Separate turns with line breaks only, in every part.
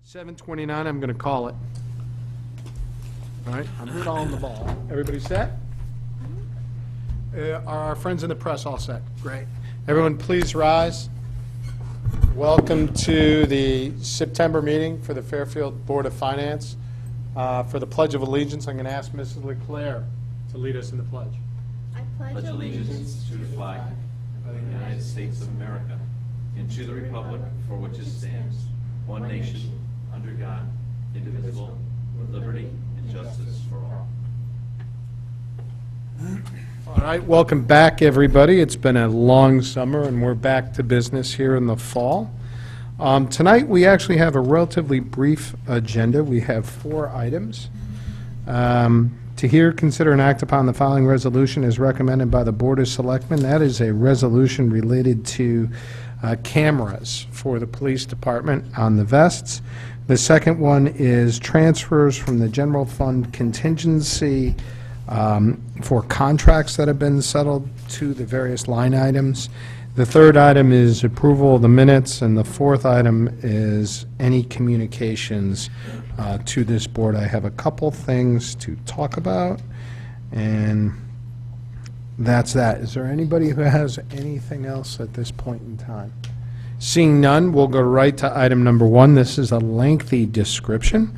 7:29, I'm going to call it. All right, I'm calling the ball. Everybody set? Are our friends in the press all set? Great. Everyone, please rise. Welcome to the September meeting for the Fairfield Board of Finance. For the Pledge of Allegiance, I'm going to ask Mrs. LeClaire to lead us in the pledge.
I pledge allegiance to the flag of the United States of America and to the republic for which it stands, one nation, under God, indivisible, with liberty and justice for all.
All right, welcome back, everybody. It's been a long summer, and we're back to business here in the fall. Tonight, we actually have a relatively brief agenda. We have 4 items. To hear, consider, and act upon the following resolution as recommended by the Board of Selectmen. That is a resolution related to cameras for the police department on the vests. The second one is transfers from the general fund contingency for contracts that have been settled to the various line items. The third item is approval of the minutes, and the fourth item is any communications to this board. I have a couple things to talk about, and that's that. Is there anybody who has anything else at this point in time? Seeing none, we'll go right to item number 1. This is a lengthy description.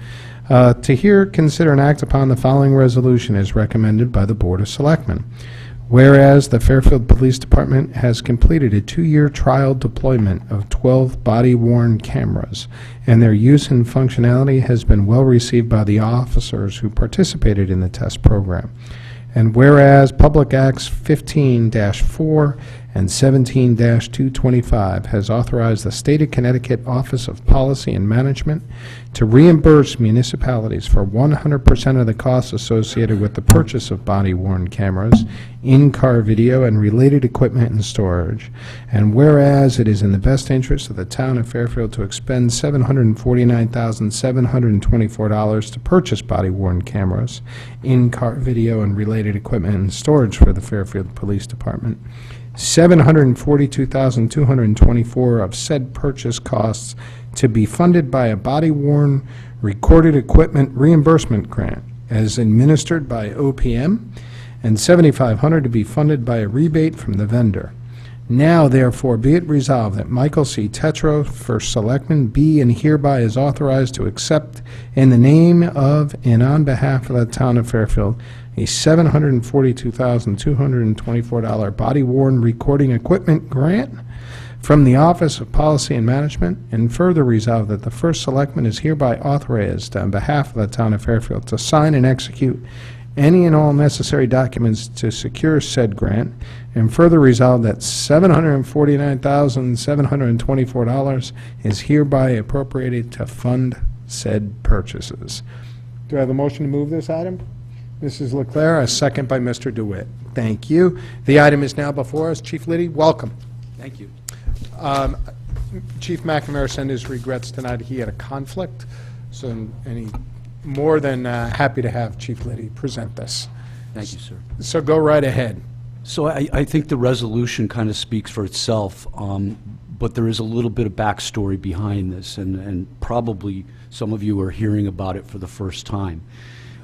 To hear, consider, and act upon the following resolution as recommended by the Board of Selectmen. Whereas the Fairfield Police Department has completed a 2-year trial deployment of 12 body-worn cameras, and their use and functionality has been well received by the officers who participated in the test program. And whereas Public Acts 15-4 and 17-225 has authorized the State of Connecticut Office of Policy and Management to reimburse municipalities for 100% of the costs associated with the purchase of body-worn cameras, in-car video, and related equipment and storage. And whereas it is in the best interest of the town of Fairfield to expend $749,724 to purchase body-worn cameras, in-car video, and related equipment and storage for the Fairfield Police Department, $742,224 of said purchase costs to be funded by a body-worn recorded equipment reimbursement grant as administered by OPM, and $7,500 to be funded by a rebate from the vendor. Now, therefore, be it resolved that Michael C. Tetro, First Selectman, be and hereby is authorized to accept in the name of and on behalf of the town of Fairfield a $742,224 body-worn recording equipment grant from the Office of Policy and Management, and further resolve that the First Selectman is hereby authorized on behalf of the town of Fairfield to sign and execute any and all necessary documents to secure said grant, and further resolve that $749,724 is hereby appropriated to fund said purchases. Do I have a motion to move this item? Mrs. LeClaire, a second by Mr. DeWitt. Thank you. The item is now before us. Chief Liddy, welcome.
Thank you.
Chief McNamara sent his regrets tonight. He had a conflict, so and he more than happy to have Chief Liddy present this.
Thank you, sir.
So go right ahead.
So I think the resolution kind of speaks for itself, but there is a little bit of backstory behind this, and probably some of you are hearing about it for the first time.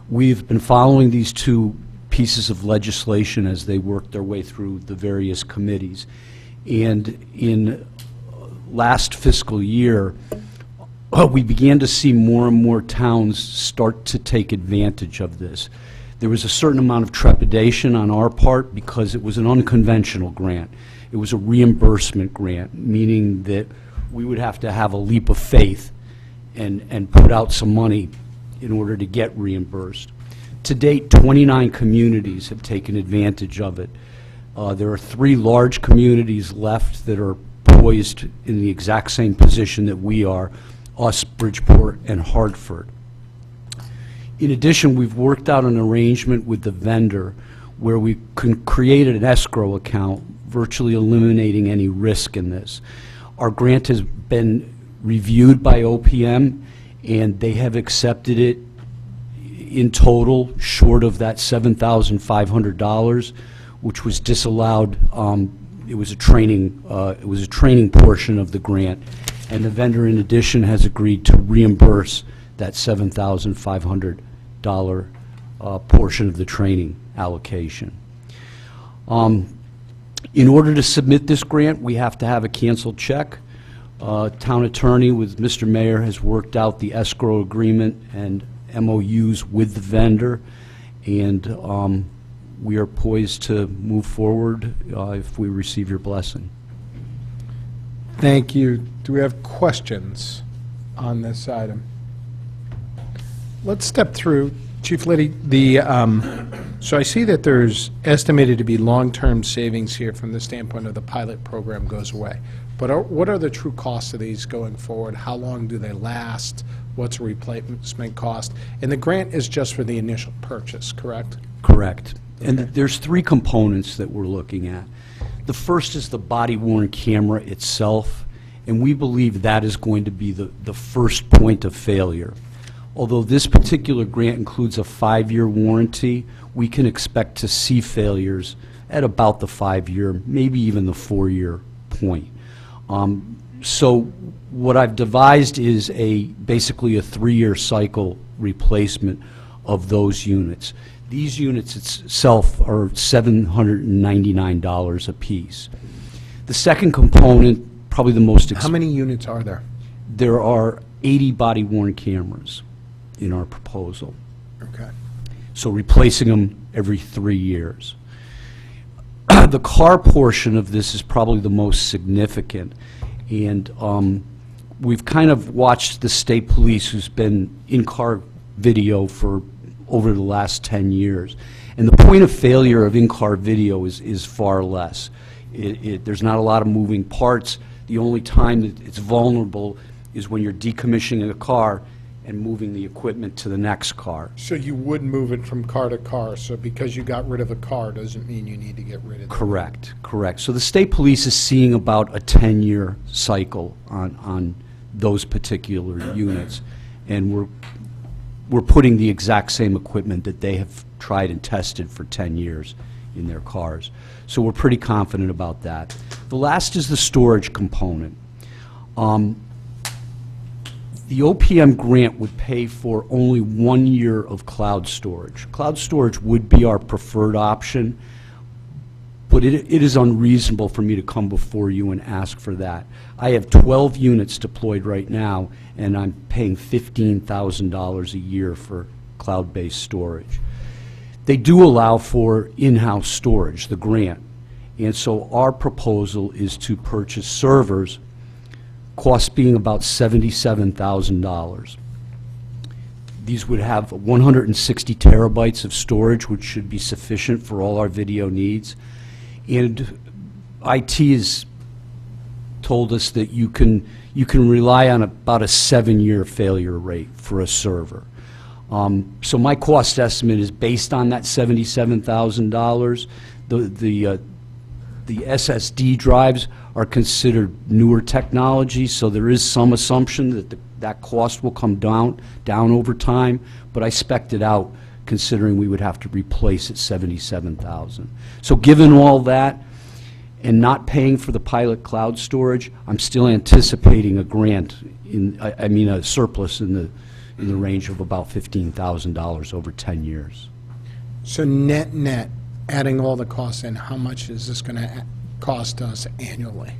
We've been following these 2 pieces of legislation as they work their way through the various committees. And in last fiscal year, we began to see more and more towns start to take advantage of this. There was a certain amount of trepidation on our part because it was an unconventional grant. It was a reimbursement grant, meaning that we would have to have a leap of faith and put out some money in order to get reimbursed. To date, 29 communities have taken advantage of it. There are 3 large communities left that are poised in the exact same position that we are, us, Bridgeport, and Hartford. In addition, we've worked out an arrangement with the vendor where we can create an escrow account, virtually eliminating any risk in this. Our grant has been reviewed by OPM, and they have accepted it in total, short of that $7,500, which was disallowed. It was a training portion of the grant, and the vendor, in addition, has agreed to reimburse that $7,500 portion of the training allocation. In order to submit this grant, we have to have a canceled check. Town attorney with Mr. Mayor has worked out the escrow agreement and MOUs with the vendor, and we are poised to move forward if we receive your blessing.
Thank you. Do we have questions on this item? Let's step through. Chief Liddy, so I see that there's estimated to be long-term savings here from the standpoint of the pilot program goes away. But what are the true costs of these going forward? How long do they last? What's a replacement cost? And the grant is just for the initial purchase, correct?
Correct. And
Okay.
there's three components that we're looking at. The first is the body-worn camera itself, and we believe that is going to be the first point of failure. Although this particular grant includes a 5-year warranty, we can expect to see failures at about the 5-year, maybe even the 4-year point. So what I've devised is basically a 3-year cycle replacement of those units. These units itself are $799 a piece. The second component, probably the most
How many units are there?
there are 80 body-worn cameras in our proposal,
Okay.
so replacing them every 3 years. The car portion of this is probably the most significant, and we've kind of watched the state police, who's been in-car video for over the last 10 years, and the point of failure of in-car video is far less. There's not a lot of moving parts. The only time that it's vulnerable is when you're decommissioning a car and moving the equipment to the next car.
So you would move it from car to car, so because you got rid of a car doesn't mean you need to get rid of it?
Correct, correct. So the state police is seeing about a 10-year cycle on those particular units, and we're putting the exact same equipment that they have tried and tested for 10 years in their cars. So we're pretty confident about that. The last is the storage component. The OPM grant would pay for only 1 year of cloud storage. Cloud storage would be our preferred option, but it is unreasonable for me to come before you and ask for that. I have 12 units deployed right now, and I'm paying $15,000 a year for cloud-based storage. They do allow for in-house storage, the grant, and so our proposal is to purchase servers, cost being about $77,000. These would have 160 terabytes of storage, which should be sufficient for all our video needs. And IT has told us that you can rely on about a 7-year failure rate for a server. So my cost estimate is based on that $77,000. The SSD drives are considered newer technology, so there is some assumption that that cost will come down over time, but I spec'd it out considering we would have to replace at $77,000. So given all that and not paying for the pilot cloud storage, I'm still anticipating a grant, a surplus in the range of about $15,000 over 10 years.
So net, adding all the costs in, how much is this going to cost us annually?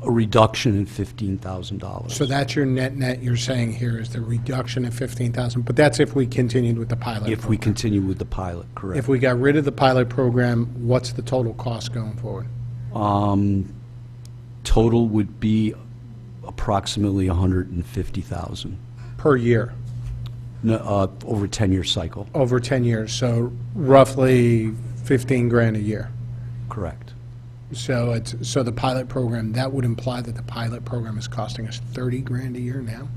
A reduction in $15,000.
So that's your net you're saying here is the reduction of 15,000, but that's if we continued with the pilot
If we
program.
continue with the pilot, correct.
If we got rid of the pilot program, what's the total cost going forward?
Total would be approximately $150,000
Per year,
over a 10-year cycle.
over 10 years, so roughly 15 grand a year.
Correct.
So the pilot program, that would imply that the pilot program is costing us 30 grand a year now?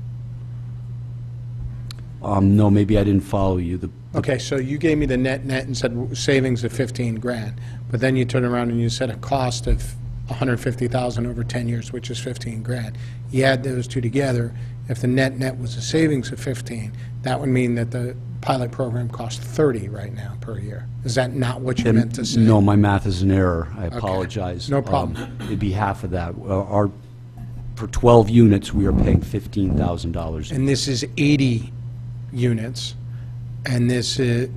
No, maybe I didn't follow you.
Okay, so you gave me the net and said savings of 15 grand, but then you turned around and you said a cost of 150,000 over 10 years, which is 15 grand. You add those two together, if the net was a savings of 15, that would mean that the pilot program costs 30 right now per year. Is that not what you meant to say?
No, my math is an error. I apologize.
No problem.
It'd be half of that. Our For 12 units, we are paying $15,000.
And this is 80 units, and this is,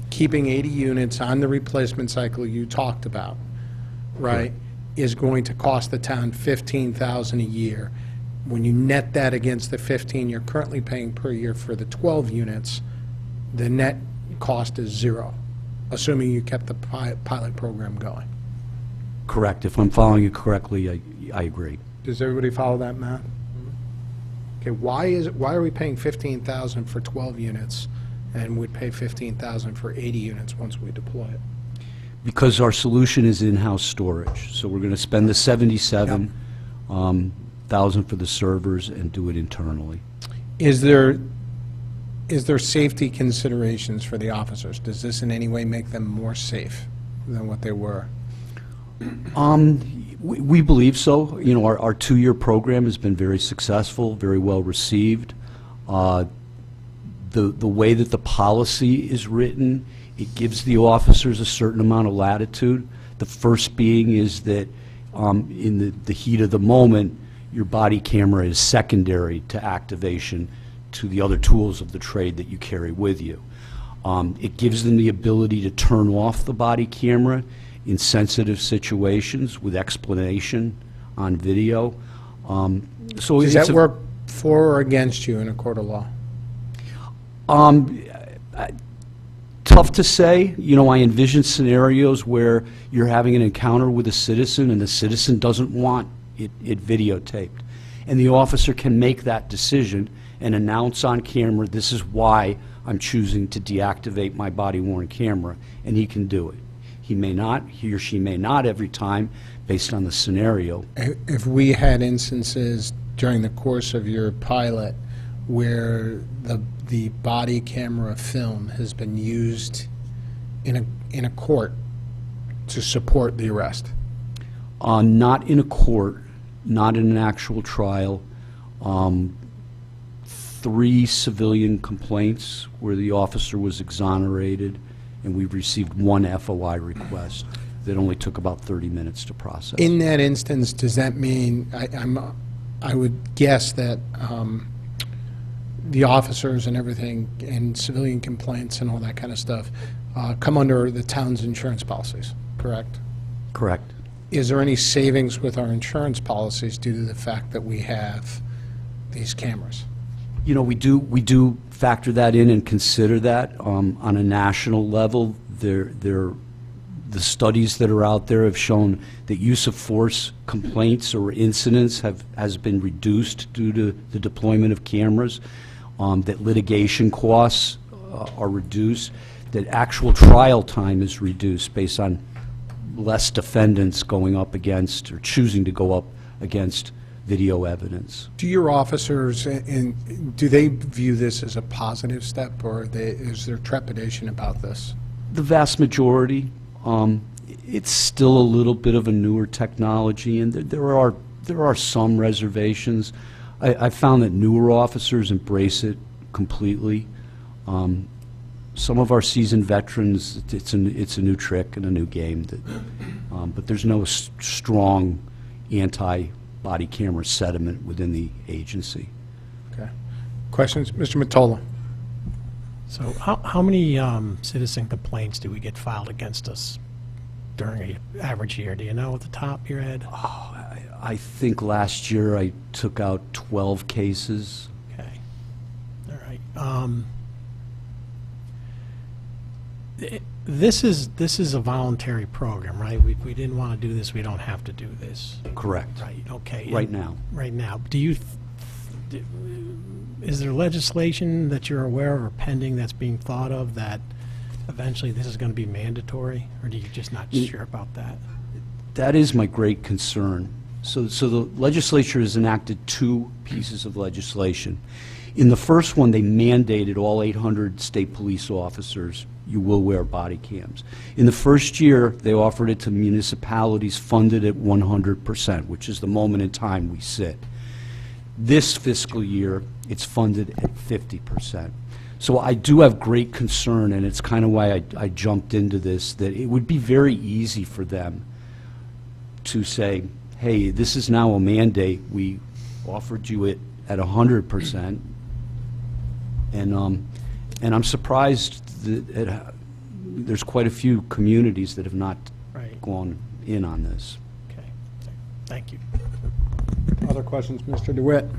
keeping 80 units on the replacement cycle you talked about, right, is going to cost the town $15,000 a year. When you net that against the 15 you're currently paying per year for the 12 units, the net cost is zero, assuming you kept the pilot program going.
Correct. If I'm following you correctly, I agree.
Does everybody follow that math? Okay, why are we paying $15,000 for 12 units and would pay $15,000 for 80 units once we deploy it?
Because our solution is in-house storage. So we're going to spend the $77,000 for the servers and do it internally.
Is there safety considerations for the officers? Does this in any way make them more safe than what they were?
We believe so. You know, our two-year program has been very successful, very well received. The way that the policy is written, it gives the officers a certain amount of latitude. The first being is that in the heat of the moment, your body camera is secondary to activation to the other tools of the trade that you carry with you. It gives them the ability to turn off the body camera in sensitive situations with explanation on video. So
Does that work for or against you in a court of law?
Tough to say. You know, I envision scenarios where you're having an encounter with a citizen and the citizen doesn't want it videotaped. And the officer can make that decision and announce on camera, this is why I'm choosing to deactivate my body-worn camera, and he can do it. He may not, he or she may not every time, based on the scenario.
If we had instances during the course of your pilot where the body camera film has been used in a court to support the arrest?
Not in a court, not in an actual trial. 3 civilian complaints where the officer was exonerated, and we've received 1 FOI request that only took about 30 minutes to process.
In that instance, does that mean, I would guess that the officers and everything, and civilian complaints and all that kind of stuff, come under the town's insurance policies, correct?
Correct.
Is there any savings with our insurance policies due to the fact that we have these cameras?
You know, we do factor that in and consider that on a national level. The studies that are out there have shown that use of force complaints or incidents has been reduced due to the deployment of cameras, that litigation costs are reduced, that actual trial time is reduced based on less defendants going up against or choosing to go up against video evidence.
Do your officers, do they view this as a positive step, or is there trepidation about this?
The vast majority. It's still a little bit of a newer technology, and there are some reservations. I found that newer officers embrace it completely. Some of our seasoned veterans, it's a new trick and a new game, but there's no strong anti-body camera sentiment within the agency.
Okay. Questions? Mr. Mottola?
So how many citizen complaints do we get filed against us during an average year? Do you know at the top of your head?
Oh, I think last year I took out 12 cases.
Okay. All right. This is a voluntary program, right? We didn't want to do this. We don't have to do this.
Correct.
Right. Okay.
Right now.
Right now. Is there legislation that you're aware of or pending that's being thought of that eventually this is going to be mandatory, or do you just not sure about that?
That is my great concern. So the legislature has enacted 2 pieces of legislation. In the first one, they mandated all 800 state police officers, you will wear body cams. In the first year, they offered it to municipalities funded at 100%, which is the moment in time we sit. This fiscal year, it's funded at 50%. So I do have great concern, and it's kind of why I jumped into this, that it would be very easy for them to say, hey, this is now a mandate. We offered you it at 100%, and I'm surprised that there's quite a few communities that have not
Right.
gone in on this.
Okay, thank you.
Other questions, Mr. DeWitt?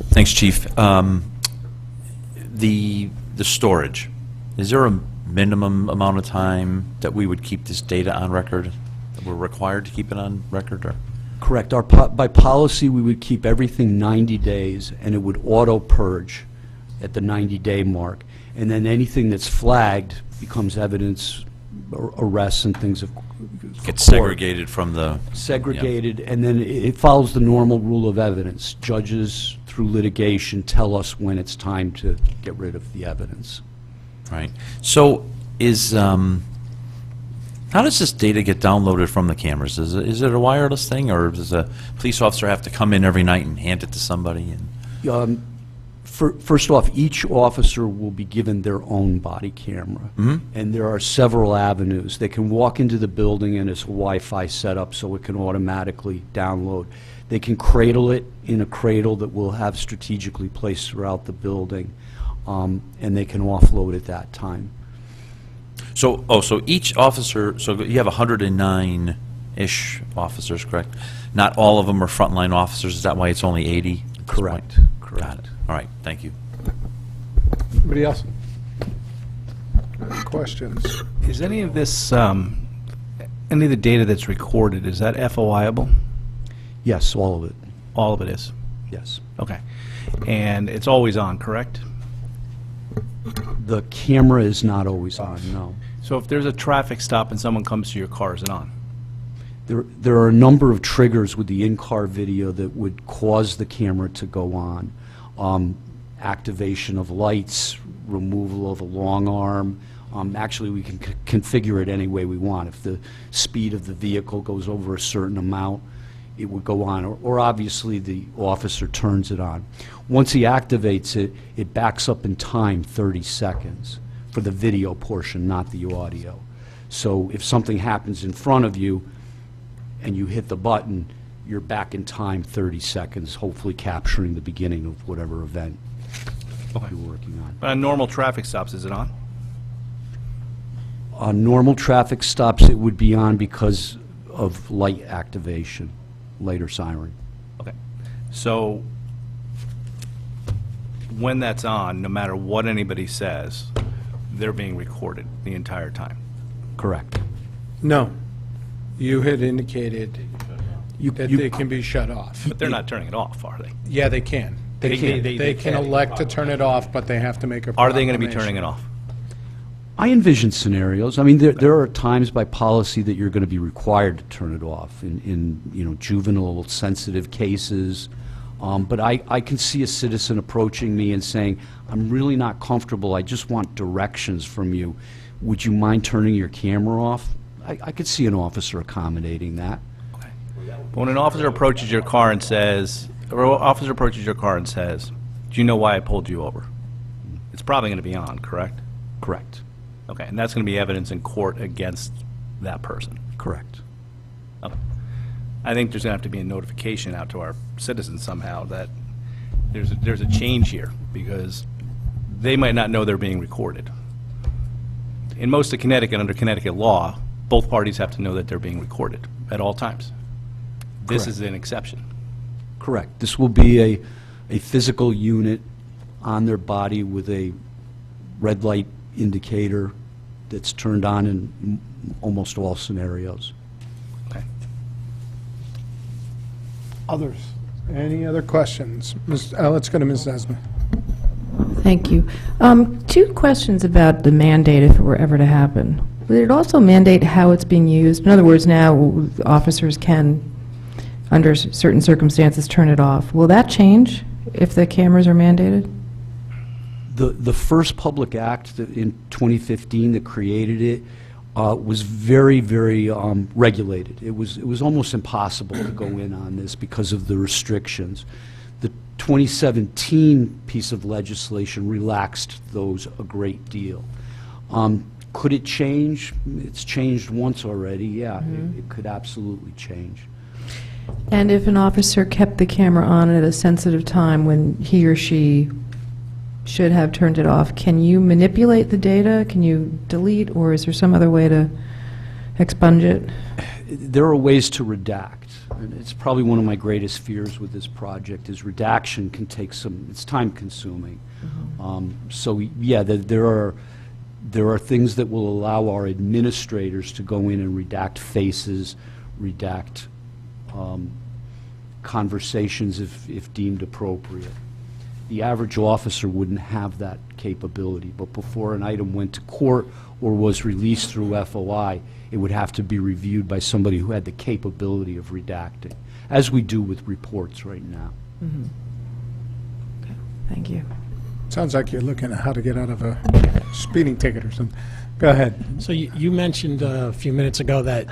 Thanks, Chief. The storage, is there a minimum amount of time that we would keep this data on record? That we're required to keep it on record, or?
Correct. By policy, we would keep everything 90 days, and it would auto-purge at the 90-day mark. And then anything that's flagged becomes evidence, arrests and things of
Gets
court.
segregated from the...
Segregated, and then it follows the normal rule of evidence. Judges, through litigation, tell us when it's time to get rid of the evidence.
Right. So how does this data get downloaded from the cameras? Is it a wireless thing, or does a police officer have to come in every night and hand it to somebody?
First off, each officer will be given their own body camera. And there are several avenues. They can walk into the building and it's a Wi-Fi setup so it can automatically download. They can cradle it in a cradle that we'll have strategically placed throughout the building, and they can offload at that time.
So each officer, so you have 109-ish officers, correct? Not all of them are frontline officers. Is that why it's only 80? at this
Correct.
point?
Correct.
Got it. All right, thank you.
Anybody else? Any questions?
Is any of this, any of the data that's recorded, is that FOIable?
Yes, all of it.
All of it is?
Yes.
Okay. And it's always on, correct?
The camera is not always on, no.
So if there's a traffic stop and someone comes to your car, is it on?
There are a number of triggers with the in-car video that would cause the camera to go on. Activation of lights, removal of a long arm. Actually, we can configure it any way we want. If the speed of the vehicle goes over a certain amount, it would go on. Or obviously, the officer turns it on. Once he activates it, it backs up in time 30 seconds for the video portion, not the audio. So if something happens in front of you and you hit the button, you're back in time 30 seconds, hopefully capturing the beginning of whatever event you're working on.
On normal traffic stops, is it on?
On normal traffic stops, it would be on because of light activation, light or siren.
Okay. So when that's on, no matter what anybody says, they're being recorded the entire time.
Correct.
No. You had indicated
You-
that
you-
they can be shut off.
But they're not turning it off, are they?
Yeah, they can.
They can.
They can elect to turn it off, but they have to make a
Are they going to be
proclamation.
turning it off?
I envision scenarios. I mean, there are times by policy that you're going to be required to turn it off in juvenile sensitive cases. But I can see a citizen approaching me and saying, I'm really not comfortable. I just want directions from you. Would you mind turning your camera off? I could see an officer accommodating that.
When an officer approaches your car and says, do you know why I pulled you over? It's probably going to be on, correct?
Correct.
Okay, and that's going to be evidence in court against that person.
Correct.
Okay. I think there's going to have to be a notification out to our citizens somehow that there's a change here, because they might not know they're being recorded. In most of Connecticut, under Connecticut law, both parties have to know that they're being recorded at all times. This
Correct.
is an exception.
Correct. This will be a physical unit on their body with a red light indicator that's turned on in almost all scenarios.
Okay.
Others? Any other questions? Let's go to Ms. Nesbitt.
Thank you. Two questions about the mandate, if it were ever to happen. Would it also mandate how it's being used? In other words, now officers can, under certain circumstances, turn it off. Will that change if the cameras are mandated?
The first public act in 2015 that created it was very, very regulated. It was almost impossible to go in on this because of the restrictions. The 2017 piece of legislation relaxed those a great deal. Could it change? It's changed once already, yeah. It could absolutely change.
And if an officer kept the camera on at a sensitive time when he or she should have turned it off, can you manipulate the data? Can you delete, or is there some other way to expunge it?
There are ways to redact. And it's probably one of my greatest fears with this project is redaction can take it's time consuming. So yeah, there are things that will allow our administrators to go in and redact faces, redact conversations if deemed appropriate. The average officer wouldn't have that capability, but before an item went to court or was released through FOI, it would have to be reviewed by somebody who had the capability of redacting, as we do with reports right now.
Thank you.
Sounds like you're looking at how to get out of a speeding ticket or something. Go ahead.
So you mentioned a few minutes ago that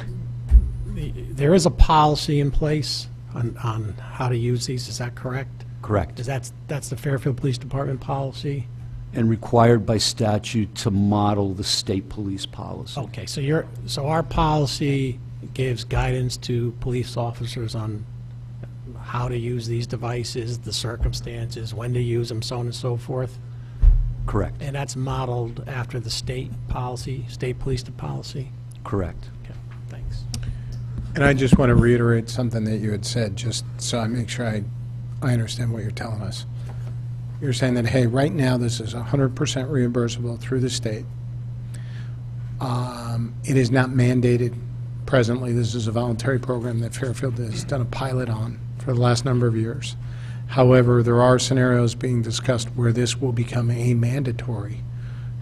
there is a policy in place on how to use these, is that correct?
Correct.
That's the Fairfield Police Department policy?
And required by statute to model the state police policy.
Okay, so our policy gives guidance to police officers on how to use these devices, the circumstances, when to use them, so on and so forth?
Correct.
And that's modeled after the state policy, state police policy?
Correct.
Okay, thanks.
And I just want to reiterate something that you had said, just so I make sure I understand what you're telling us. You're saying that, hey, right now this is 100% reimbursable through the state. It is not mandated presently. This is a voluntary program that Fairfield has done a pilot on for the last number of years. However, there are scenarios being discussed where this will become a mandatory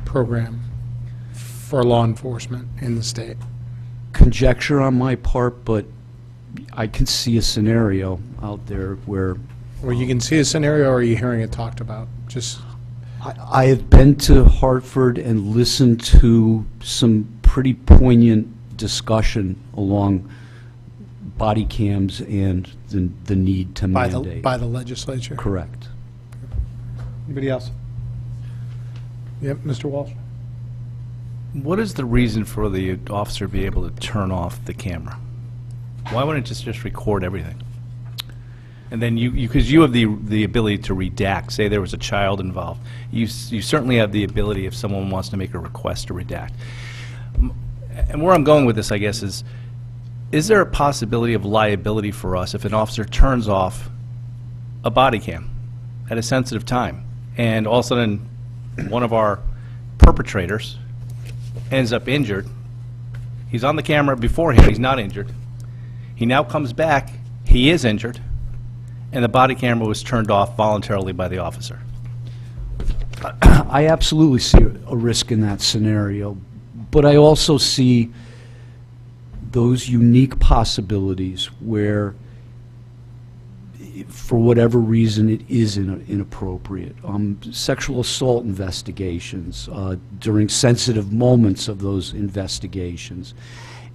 program for law enforcement in the state.
Conjecture on my part, but I can see a scenario out there where
Or you can see a scenario, or are you hearing it talked about? Just
I have been to Hartford and listened to some pretty poignant discussion along body cams and the need to mandate.
by the legislature.
Correct.
Anybody else? Yep, Mr. Walsh.
What is the reason for the officer to be able to turn off the camera? Why wouldn't it just record everything? And then because you have the ability to redact, say there was a child involved, you certainly have the ability if someone wants to make a request to redact. And where I'm going with this, I guess, is there a possibility of liability for us if an officer turns off a body cam at a sensitive time, and all of a sudden one of our perpetrators ends up injured? He's on the camera beforehand, he's not injured. He now comes back, he is injured, and the body camera was turned off voluntarily by the officer.
I absolutely see a risk in that scenario, but I also see those unique possibilities where, for whatever reason, it is inappropriate. Sexual assault investigations, during sensitive moments of those investigations.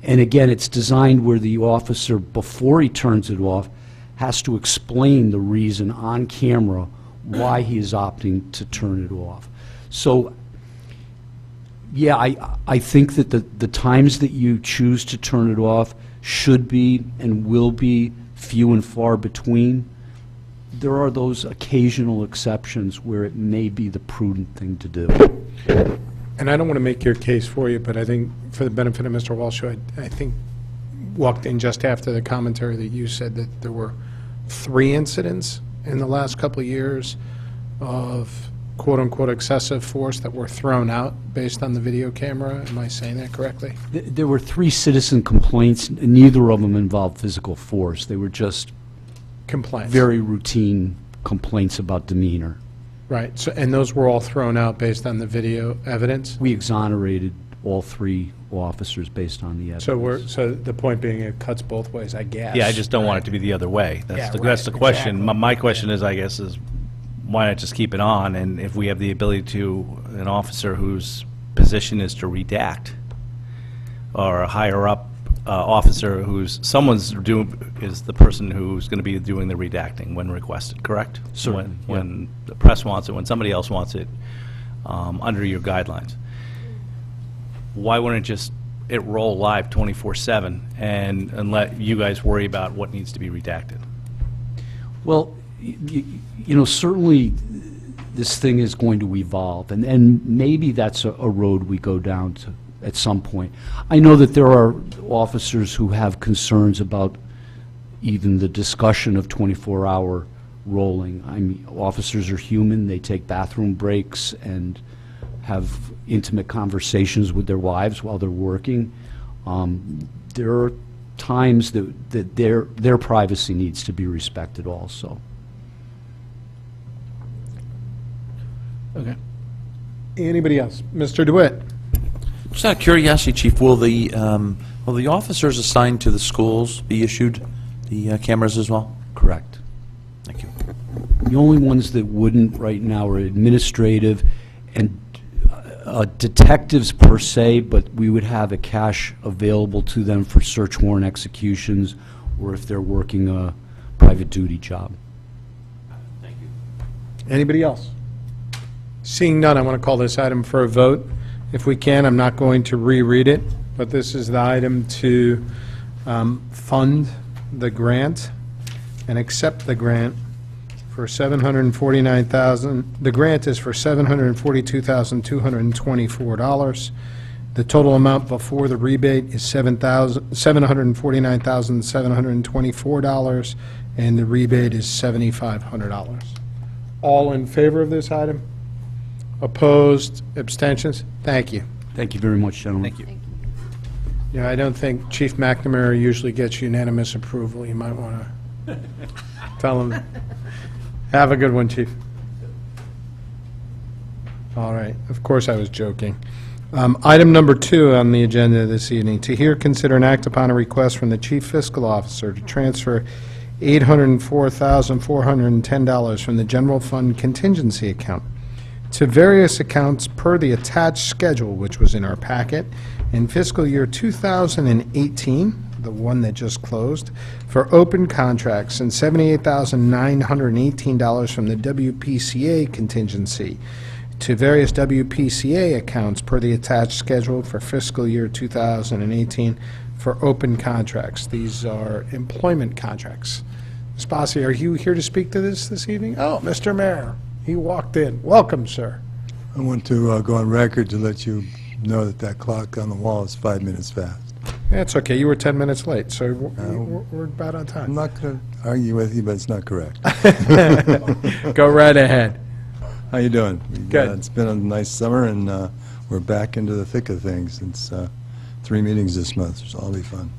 And again, it's designed where the officer, before he turns it off, has to explain the reason on camera why he is opting to turn it off. So, yeah, I think that the times that you choose to turn it off should be and will be few and far between. There are those occasional exceptions where it may be the prudent thing to do.
And I don't want to make your case for you, but I think for the benefit of Mr. Walsh, who I think walked in just after the commentary that you said that there were 3 incidents in the last couple of years of quote-unquote excessive force that were thrown out based on the video camera. Am I saying that correctly?
There were 3 citizen complaints. Neither of them involved physical force. They were just
Complaints.
very routine complaints about demeanor.
Right. So, and those were all thrown out based on the video evidence?
We exonerated all 3 officers based on the evidence.
So the point being, it cuts both ways, I guess.
Yeah, I just don't want it to be the other way. That's
Yeah,
that's the
right,
question.
exactly.
My question is, I guess, is why not just keep it on? And if we have the ability to, an officer whose position is to redact, or a higher up officer who's, is the person who's going to be doing the redacting when requested, correct?
Certainly,
When the press wants it, when somebody else wants it, under your guidelines. Why wouldn't it just it roll live 24/7 and let you guys worry about what needs to be redacted.
Well, certainly this thing is going to evolve, and maybe that's a road we go down to at some point. I know that there are officers who have concerns about even the discussion of 24-hour rolling. I mean, officers are human, they take bathroom breaks and have intimate conversations with their wives while they're working. There are times that their privacy needs to be respected also.
Okay.
Anybody else? Mr. DeWitt?
Just out of curiosity, Chief, will the officers assigned to the schools be issued the cameras as well?
Correct.
Thank you.
The only ones that wouldn't right now are administrative and detectives per se, but we would have a cache available to them for search warrant executions or if they're working a private duty job.
Anybody else? Seeing none, I want to call this item for a vote. If we can, I'm not going to reread it, but this is the item to fund the grant and accept the grant for $749,000. The grant is for $742,224. The total amount before the rebate is $749,724, and the rebate is $7,500. All in favor of this item? Opposed? Abstentions? Thank you.
Thank you very much, gentlemen.
Thank you.
Yeah, I don't think Chief McNamara usually gets unanimous approval. You might want to tell him. Have a good one, Chief. All right. Of course, I was joking. Item number 2 on the agenda this evening, to hear, consider, and act upon a request from the Chief Fiscal Officer to transfer $804,410 from the General Fund Contingency Account to various accounts per the attached schedule, which was in our packet, in fiscal year 2018, the one that just closed, for open contracts, and $78,918 from the WPCA contingency to various WPCA accounts per the attached schedule for fiscal year 2018 for open contracts. These are employment contracts. Ms. Bossi, are you here to speak to this evening? Oh, Mr. Mayor, he walked in. Welcome, sir.
I want to go on record to let you know that that clock on the wall is 5 minutes fast.
That's okay. You were 10 minutes late, so we're about on
I'm
time.
not going to argue with you, but it's not correct.
Go right ahead.
How you doing?
Good.
It's been a nice summer, and we're back into the thick of things. It's 3 meetings this month, so it'll be fun.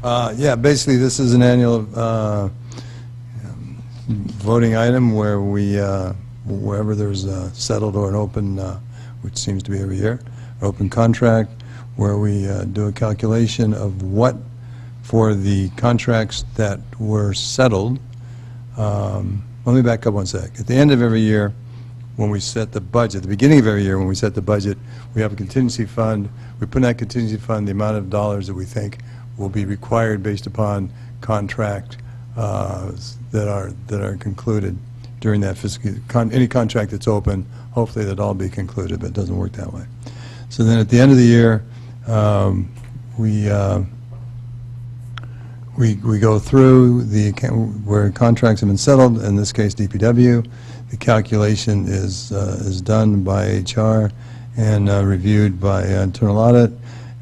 Yeah, basically, this is an annual voting item where we, wherever there's a settled or an open, which seems to be every year, open contract, where we do a calculation of what, for the contracts that were settled. Let me back up one sec. At the end of every year, when we set the budget, at the beginning of every year when we set the budget, we have a contingency fund. We put in that contingency fund the amount of dollars that we think will be required based upon contract that are concluded during that fiscal year. Any contract that's open, hopefully that'll all be concluded, but it doesn't work that way. So then at the end of the year, we go through the where contracts have been settled, in this case DPW. The calculation is done by HR and reviewed by internal audit,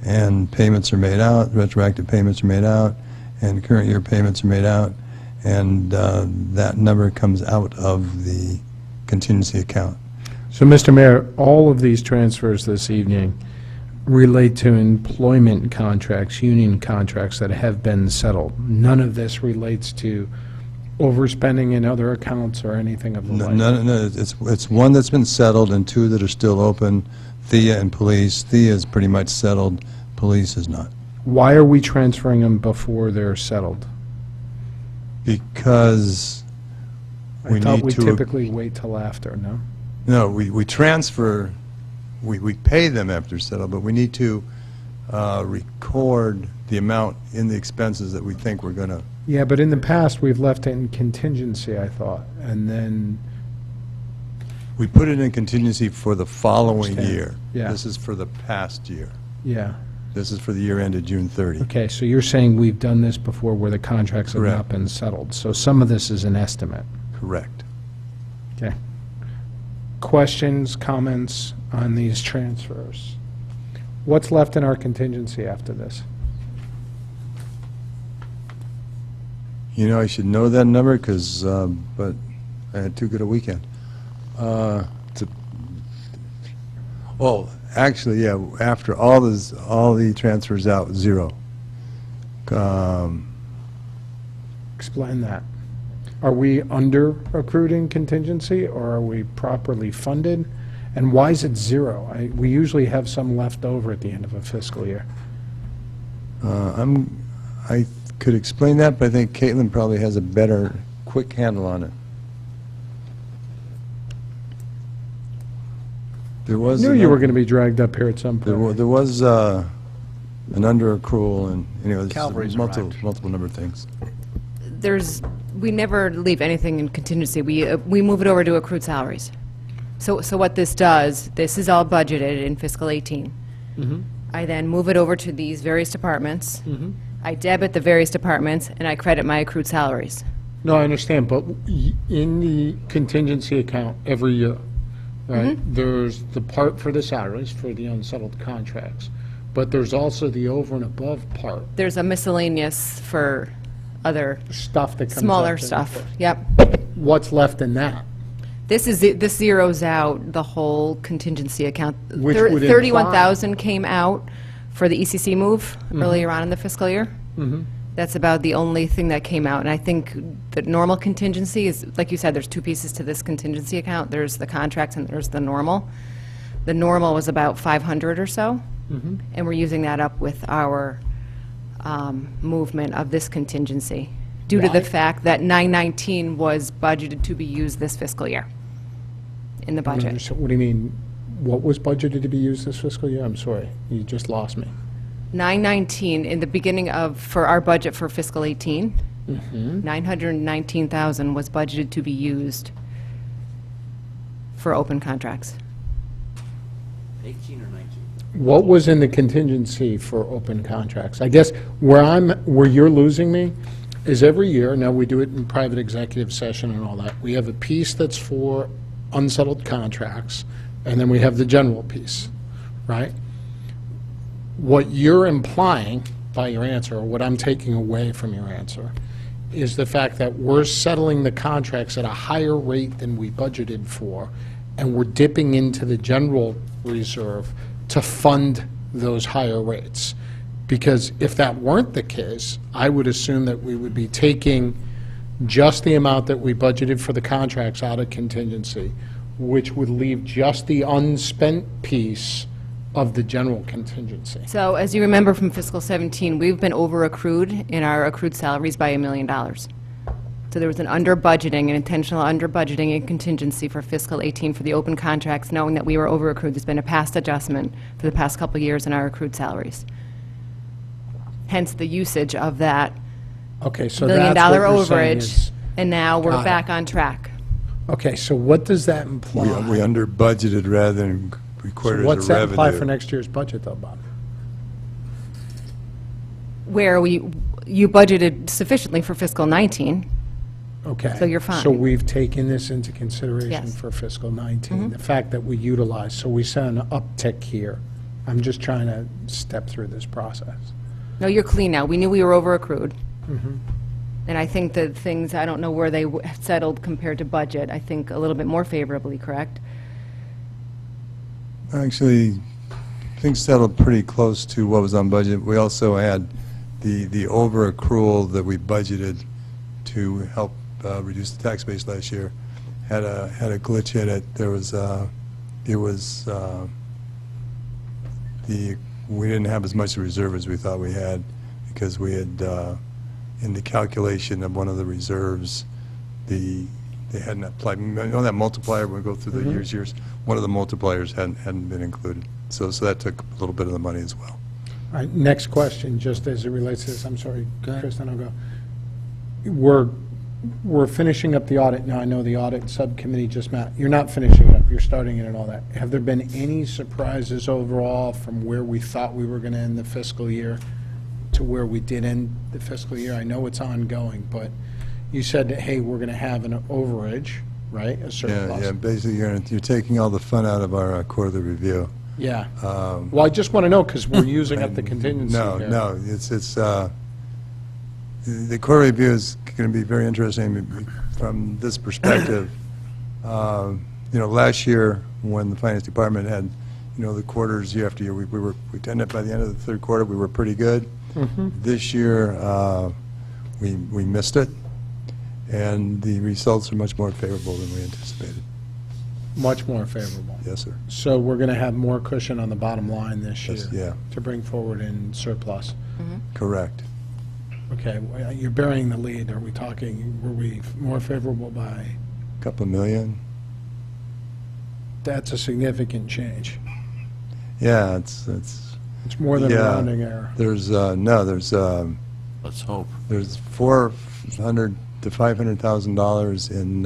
and payments are made out, retroactive payments are made out, and current year payments are made out, and that number comes out of the contingency account.
So, Mr. Mayor, all of these transfers this evening relate to employment contracts, union contracts that have been settled. None of this relates to overspending in other accounts or anything of the like.
No, it's one that's been settled and 2 that are still open, Thea and police. Thea is pretty much settled, police is not.
Why are we transferring them before they're settled?
Because we
I thought
need
we
to...
typically wait till after, no?
No, we transfer, we pay them after settled, but we need to record the amount in the expenses that we think we're going to...
Yeah, but in the past, we've left it in contingency, I thought, and then,
We put it in contingency for the following
Understand.
year.
Yeah.
This is for the past year.
yeah.
This is for the year ended June 30.
Okay, so you're saying we've done this before where the contracts have not
Correct.
been settled. So some of this is an estimate.
Correct.
Okay. Questions, comments on these transfers? What's left in our contingency after this?
You know, I should know that number because, but I had too good a weekend. Oh, actually, yeah, after all the transfers out, zero.
Explain that. Are we under accrued in contingency, or are we properly funded? And why is it zero? We usually have some left over at the end of a fiscal year.
I could explain that, but I think Caitlin probably has a better, quick handle on it. There was.
Knew you were going to be dragged up here at some
There
point.
was an under accrual and, anyway,
Calvary's
multiple
arrived.
number of things.
We never leave anything in contingency. We move it over to accrued salaries. So what this does, this is all budgeted in fiscal 18. I then move it over to these various departments. I debit the various departments, and I credit my accrued salaries.
No, I understand, but in the contingency account every year, right, there's the part for the salaries, for the unsettled contracts, but there's also the over and above part,
There's a miscellaneous for other
stuff that comes up.
smaller
in-
stuff. Yep.
What's left in that?
This zeroes out the whole contingency account.
Which would imply-
31,000 came out for the ECC move earlier on in the fiscal year. That's about the only thing that came out. And I think the normal contingency is, like you said, there's two pieces to this contingency account. There's the contracts and there's the normal. The normal was about 500 or so. And we're using that up with our movement of this contingency due to the fact that 919 was budgeted to be used this fiscal year in the
I don't
budget.
understand. What do you mean, what was budgeted to be used this fiscal year? I'm sorry, you just lost me.
919 in the beginning of, for our budget for fiscal 18, 919,000 was budgeted to be used for open contracts.
18 or 19?
What was in the contingency for open contracts? I guess where you're losing me is every year, now we do it in private executive session and all that, we have a piece that's for unsettled contracts, and then we have the general piece, right? What you're implying by your answer, or what I'm taking away from your answer, is the fact that we're settling the contracts at a higher rate than we budgeted for, and we're dipping into the general reserve to fund those higher rates. Because if that weren't the case, I would assume that we would be taking just the amount that we budgeted for the contracts out of contingency, which would leave just the unspent piece of the general contingency.
So as you remember from fiscal 17, we've been over accrued in our accrued salaries by $1 million. So there was an under budgeting, an intentional under budgeting and contingency for fiscal 18 for the open contracts, knowing that we were over accrued. There's been a past adjustment for the past couple of years in our accrued salaries. Hence the usage of that
Okay, so
$1
that's
million
what you're saying
overage,
is,
and now we're
Got it.
back on track.
okay, so what does that imply?
We under budgeted rather than recorded
So
as
what's
a
that imply for
revenue.
next year's budget, though, Bob?
Where you budgeted sufficiently for fiscal 19.
Okay.
So you're fine.
So we've taken this into consideration
Yes.
for fiscal 19, the fact that we utilize, so we saw an uptick here. I'm just trying to step through this process.
No, you're clean now. We knew we were over accrued.
Mm-hmm.
And I think that things, I don't know where they settled compared to budget. I think a little bit more favorably, correct?
Actually, things settled pretty close to what was on budget. We also had the over accrual that we budgeted to help reduce the tax base last year had a glitch in it. We didn't have as much reserve as we thought we had because we had in the calculation of one of the reserves, they hadn't applied. You know that multiplier when we go through the years? One of the multipliers hadn't been included. So that took a little bit of the money as well.
All right, next question, just as it relates to this, I'm sorry, Chris, then I'll go. we're finishing up the audit. Now, I know the audit subcommittee just met. You're not finishing it up, you're starting it and all that. Have there been any surprises overall from where we thought we were going to end the fiscal year to where we did end the fiscal year? I know it's ongoing, but you said that, hey, we're going to have an overage, right, a surplus?
Yeah, basically, you're taking all the fun out of our quarterly review.
Yeah. Well, I just want to know, because we're using up the contingency
No,
here.
no, the quarterly review is going to be very interesting from this perspective. Last year, when the finance department had, the quarters year after year, we ended up by the end of the third quarter, we were pretty good. This year, we missed it, and the results are much more favorable than we anticipated.
Much more favorable.
Yes, sir.
So we're going to have more cushion on the bottom line this year.
Yes, yeah.
To bring forward in surplus.
Correct.
Okay, well, you're burying the lead. Are we talking, were we more favorable by?
A couple of million.
That's a significant change.
Yeah, it's
It's more than a
Yeah.
rounding error.
there's
Let's hope.
there's $400,000 to $500,000 in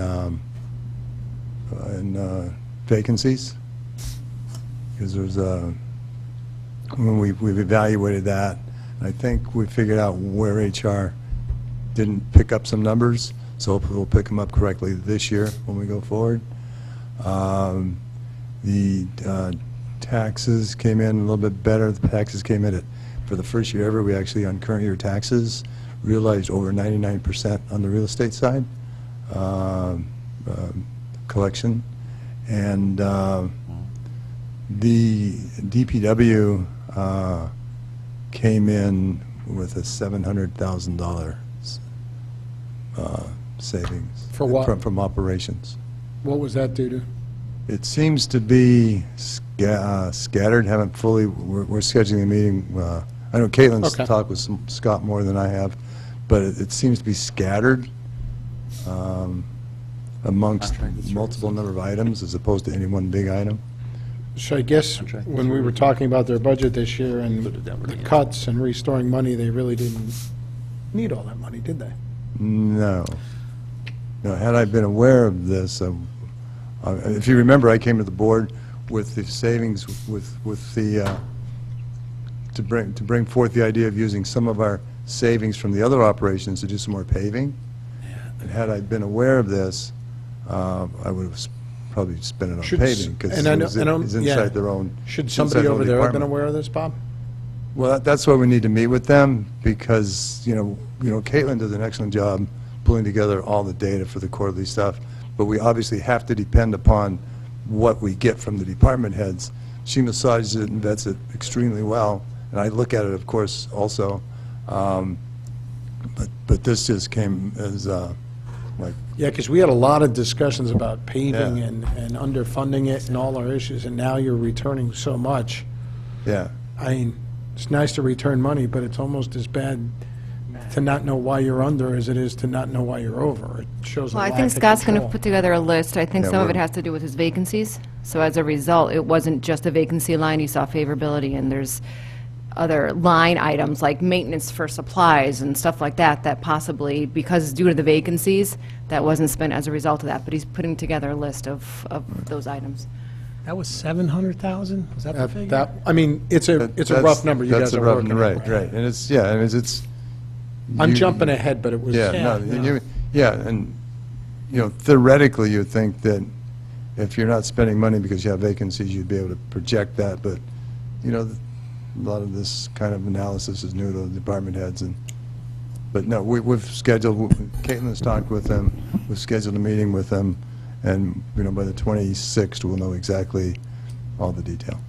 vacancies, because there's when we've evaluated that, I think we figured out where HR didn't pick up some numbers, so hopefully we'll pick them up correctly this year when we go forward. The taxes came in a little bit better. The taxes came in for the first year ever, we actually, on current year taxes, realized over 99% on the real estate side collection. And the DPW came in with a $700,000 savings.
For what?
From operations.
What was that due to?
It seems to be scattered, haven't fully, we're scheduling a meeting. I know Caitlin's
Okay.
talked with Scott more than I have, but it seems to be scattered amongst
Contracted
multiple number of items as opposed to any one big item.
So I guess when we were talking about their budget this year and
Included that
the
money.
cuts and restoring money, they really didn't need all that money, did they?
No. No, had I been aware of this, if you remember, I came to the board with the savings, with the, to bring forth the idea of using some of our savings from the other operations to do some more paving. And had I been aware of this, I would have probably spent it on
Should
paving, because
and I know-
it's
and I'm- yeah.
inside their own.
Should somebody
inside their own
over there have been
department.
aware of this, Bob?
Well, that's why we need to meet with them, because, Caitlin does an excellent job pulling together all the data for the quarterly stuff, but we obviously have to depend upon what we get from the department heads. She massages it and vets it extremely well, and I look at it, of course, also. But this just came as, like,
Yeah, because we had a lot of discussions about paving
Yeah.
and underfunding it and all our issues, and now you're returning so much.
yeah.
I mean, it's nice to return money, but it's almost as bad to not know why you're under as it is to not know why you're over. It shows a
Well, I
lack
think
of
Scott's going to
control.
put together a list. I think
Yeah,
some of it
we're-
has to do with his vacancies. So as a result, it wasn't just a vacancy line, you saw favorability, and there's other line items like maintenance for supplies and stuff like that, that possibly, because due to the vacancies, that wasn't spent as a result of that. But he's putting together a list of those items.
That was 700,000? Was that the figure?
I mean, it's a rough number you
That's
guys
a
are
rough-
working
Right,
with.
right, and it's, yeah, and it's.
I'm
you-
jumping ahead, but it was.
Yeah,
Yeah,
no,
no.
yeah, and, theoretically, you'd think that if you're not spending money because you have vacancies, you'd be able to project that, but, a lot of this kind of analysis is new to the department heads, but no, we've scheduled, Caitlin's talked with them, we've scheduled a meeting with them, and, by the 26th, we'll know exactly all the detail,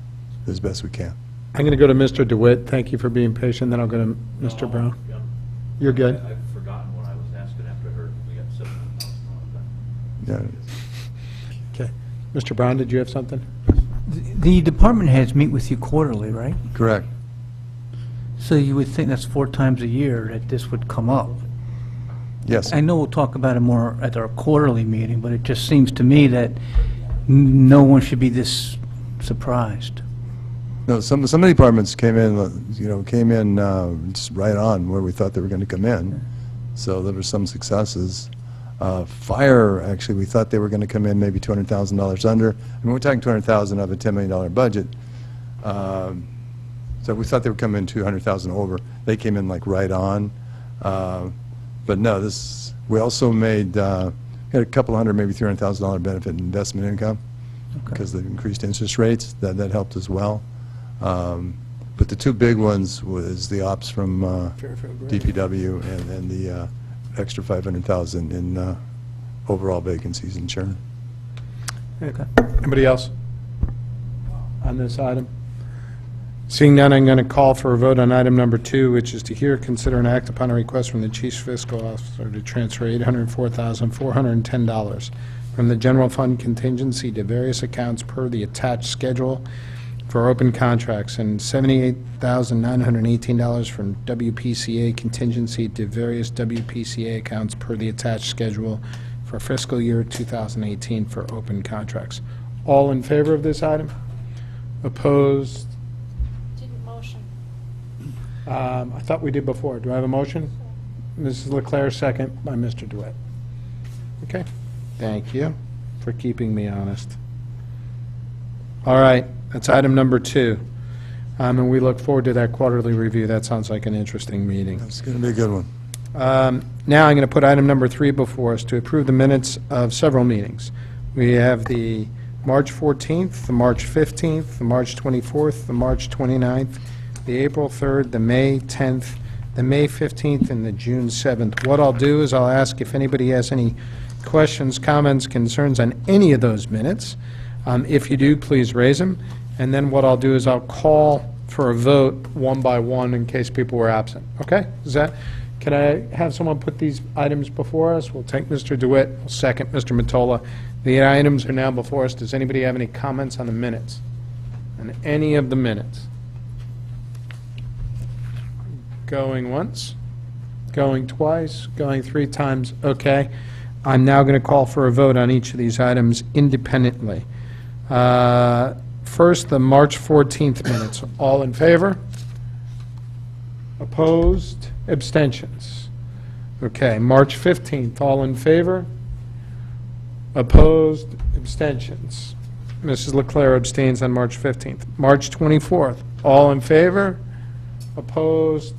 as best we can.
I'm going to go to Mr. DeWitt. Thank you for being patient, then I'll go to Mr. Brown. You're good?
I've forgotten what I was asking after I heard we got $700,000.
Yeah,
Okay. Mr. Brown, did you have something?
The department heads meet with you quarterly, right?
correct.
So you would think that's 4 times a year that this would come up.
Yes.
I know we'll talk about it more at our quarterly meeting, but it just seems to me that no one should be this surprised.
No, some of the departments came in, just right on where we thought they were going to come in. So there were some successes. Fire, actually, we thought they were going to come in maybe $200,000 under. I mean, we're talking $200,000 of a $10 million budget. So we thought they would come in $200,000 over. They came in like right on. But no, we also made, had a couple hundred, maybe $300,000 benefit in investment income because of the increased interest rates. That helped as well. But the two big ones was the ops from DPW and the extra $500,000 in overall vacancies in churn.
Okay. Anybody else on this item? Seeing none, I'm going to call for a vote on item number 2, which is to hear, consider, and act upon a request from the Chief Fiscal Officer to transfer $804,410 from the general fund contingency to various accounts per the attached schedule for open contracts, and $78,918 from WPCA contingency to various WPCA accounts per the attached schedule for fiscal year 2018 for open contracts. All in favor of this item? Opposed?
Didn't motion.
I thought we did before. Do I have a motion? Mrs. Leclerc, second by Mr. DeWitt. Okay. Thank you for keeping me honest. All right. That's item number 2. And we look forward to that quarterly review. That sounds like an interesting meeting.
It's going to be a good one.
Now I'm going to put item number 3 before us to approve the minutes of several meetings. We have the March 14th, the March 15th, the March 24th, the March 29th, the April 3rd, the May 10th, the May 15th, and the June 7th. What I'll do is I'll ask if anybody has any questions, comments, concerns on any of those minutes. If you do, please raise them. And then what I'll do is I'll call for a vote one by one in case people were absent. Okay? Can I have someone put these items before us? We'll take Mr. DeWitt. We'll second Mr. Mottola. The items are now before us. Does anybody have any comments on the minutes? On any of the minutes? Going once? Going twice? Going 3 times? Okay. I'm now going to call for a vote on each of these items independently. First, the March 14th minutes. All in favor? Opposed? Abstentions? Okay. March 15th. All in favor? Opposed? Abstentions? Mrs. Leclerc abstains on March 15th. March 24th. All in favor? Opposed?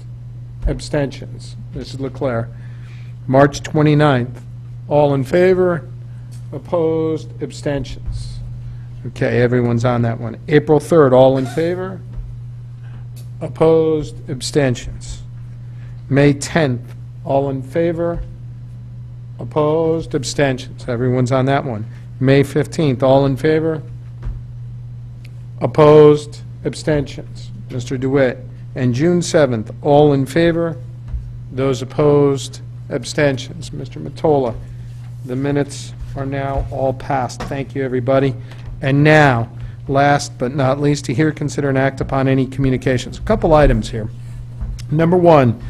Abstentions? Mrs. Leclerc. March 29th. All in favor? Opposed? Abstentions? Okay, everyone's on that one. April 3rd, all in favor? Opposed? Abstentions? May 10th, all in favor? Opposed? Abstentions? Everyone's on that one. May 15th, all in favor? Opposed? Abstentions? Mr. DeWitt. And June 7th, all in favor? Those opposed? Abstentions? Mr. Mottola. The minutes are now all passed. Thank you, everybody. And now, last but not least, to hear, consider, and act upon any communications. A couple items here. Number 1,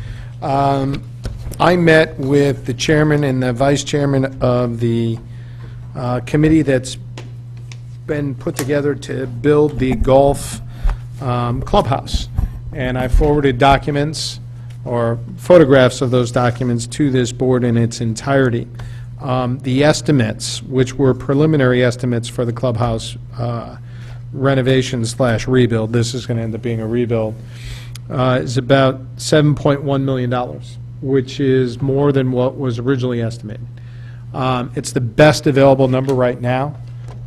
I met with the chairman and the vice chairman of the committee that's been put together to build the golf clubhouse. And I forwarded documents or photographs of those documents to this board in its entirety. The estimates, which were preliminary estimates for the clubhouse renovation/rebuild, this is going to end up being a rebuild, is about $7.1 million, which is more than what was originally estimated. It's the best available number right now.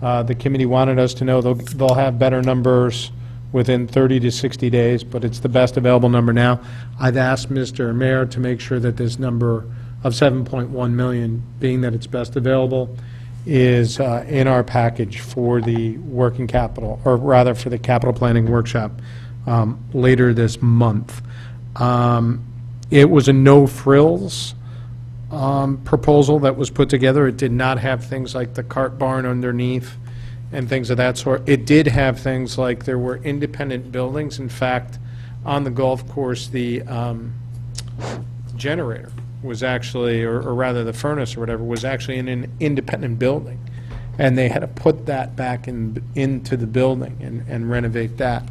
The committee wanted us to know they'll have better numbers within 30 to 60 days, but it's the best available number now. I've asked Mr. Mayor to make sure that this number of $7.1 million, being that it's best available, is in our package for the working capital, or rather for the capital planning workshop later this month. It was a no-frills proposal that was put together. It did not have things like the cart barn underneath and things of that sort. It did have things like there were independent buildings. In fact, on the golf course, the generator was actually, or rather the furnace or whatever, was actually in an independent building. And they had to put that back into the building and renovate that.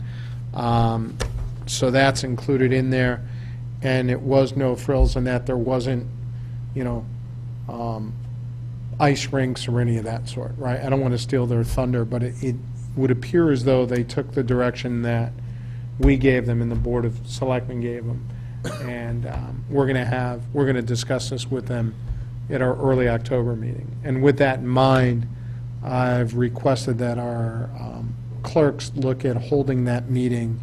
So that's included in there. And it was no frills in that there wasn't, ice rinks or any of that sort, right? I don't want to steal their thunder, but it would appear as though they took the direction that we gave them and the Board of Selectmen gave them. And we're going to discuss this with them at our early October meeting. And with that in mind, I've requested that our clerks look at holding that meeting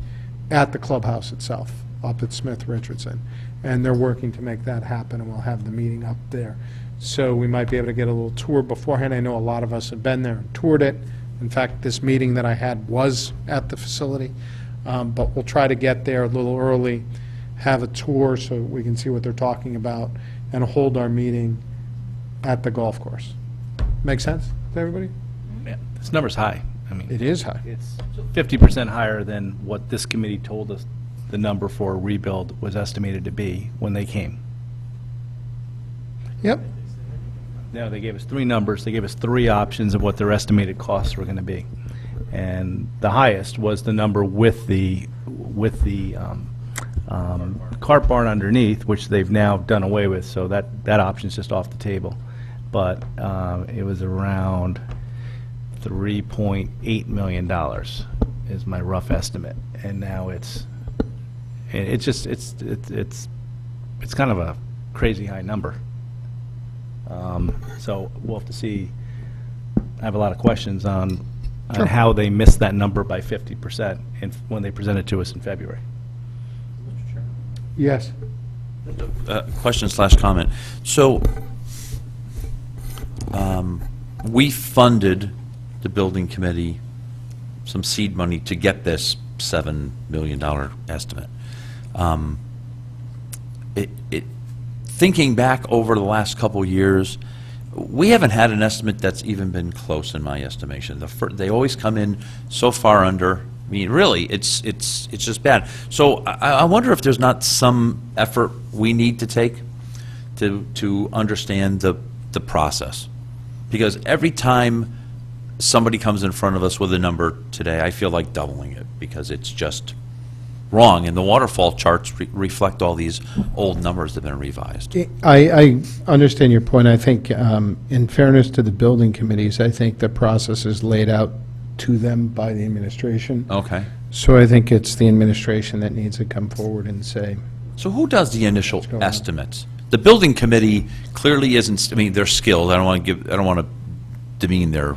at the clubhouse itself, up at Smith Richardson. And they're working to make that happen, and we'll have the meeting up there. So we might be able to get a little tour beforehand. I know a lot of us have been there and toured it. In fact, this meeting that I had was at the facility. But we'll try to get there a little early, have a tour so we can see what they're talking about, and hold our meeting at the golf course. Make sense to everybody?
Yeah, this number's high. I mean,
It is high.
it's 50% higher than what this committee told us the number for rebuild was estimated to be when they came.
Yep.
Now, they gave us three numbers. They gave us three options of what their estimated costs were going to be. And the highest was the number with the cart barn underneath, which they've now done away with, so that option's just off the table. But it was around $3.8 million is my rough estimate, and now it's kind of a crazy high number. So we'll have to see. I have a lot of questions on how they missed that number by 50% when they presented to us in February.
Yes.
Question/comment. So, we funded the building committee some seed money to get this $7 million estimate. Thinking back over the last couple years, we haven't had an estimate that's even been close in my estimation. They always come in so far under. I mean, really, it's just bad. So I wonder if there's not some effort we need to take to understand the process. Because every time somebody comes in front of us with a number today, I feel like doubling it because it's just wrong. And the waterfall charts reflect all these old numbers that have been revised.
I understand your point. I think, in fairness to the building committees, I think the process is laid out to them by the administration.
Okay.
So I think it's the administration that needs to come forward and say,
So who does the initial
going on?
estimates? The building committee clearly isn't. I mean, they're skilled. I don't want to demean their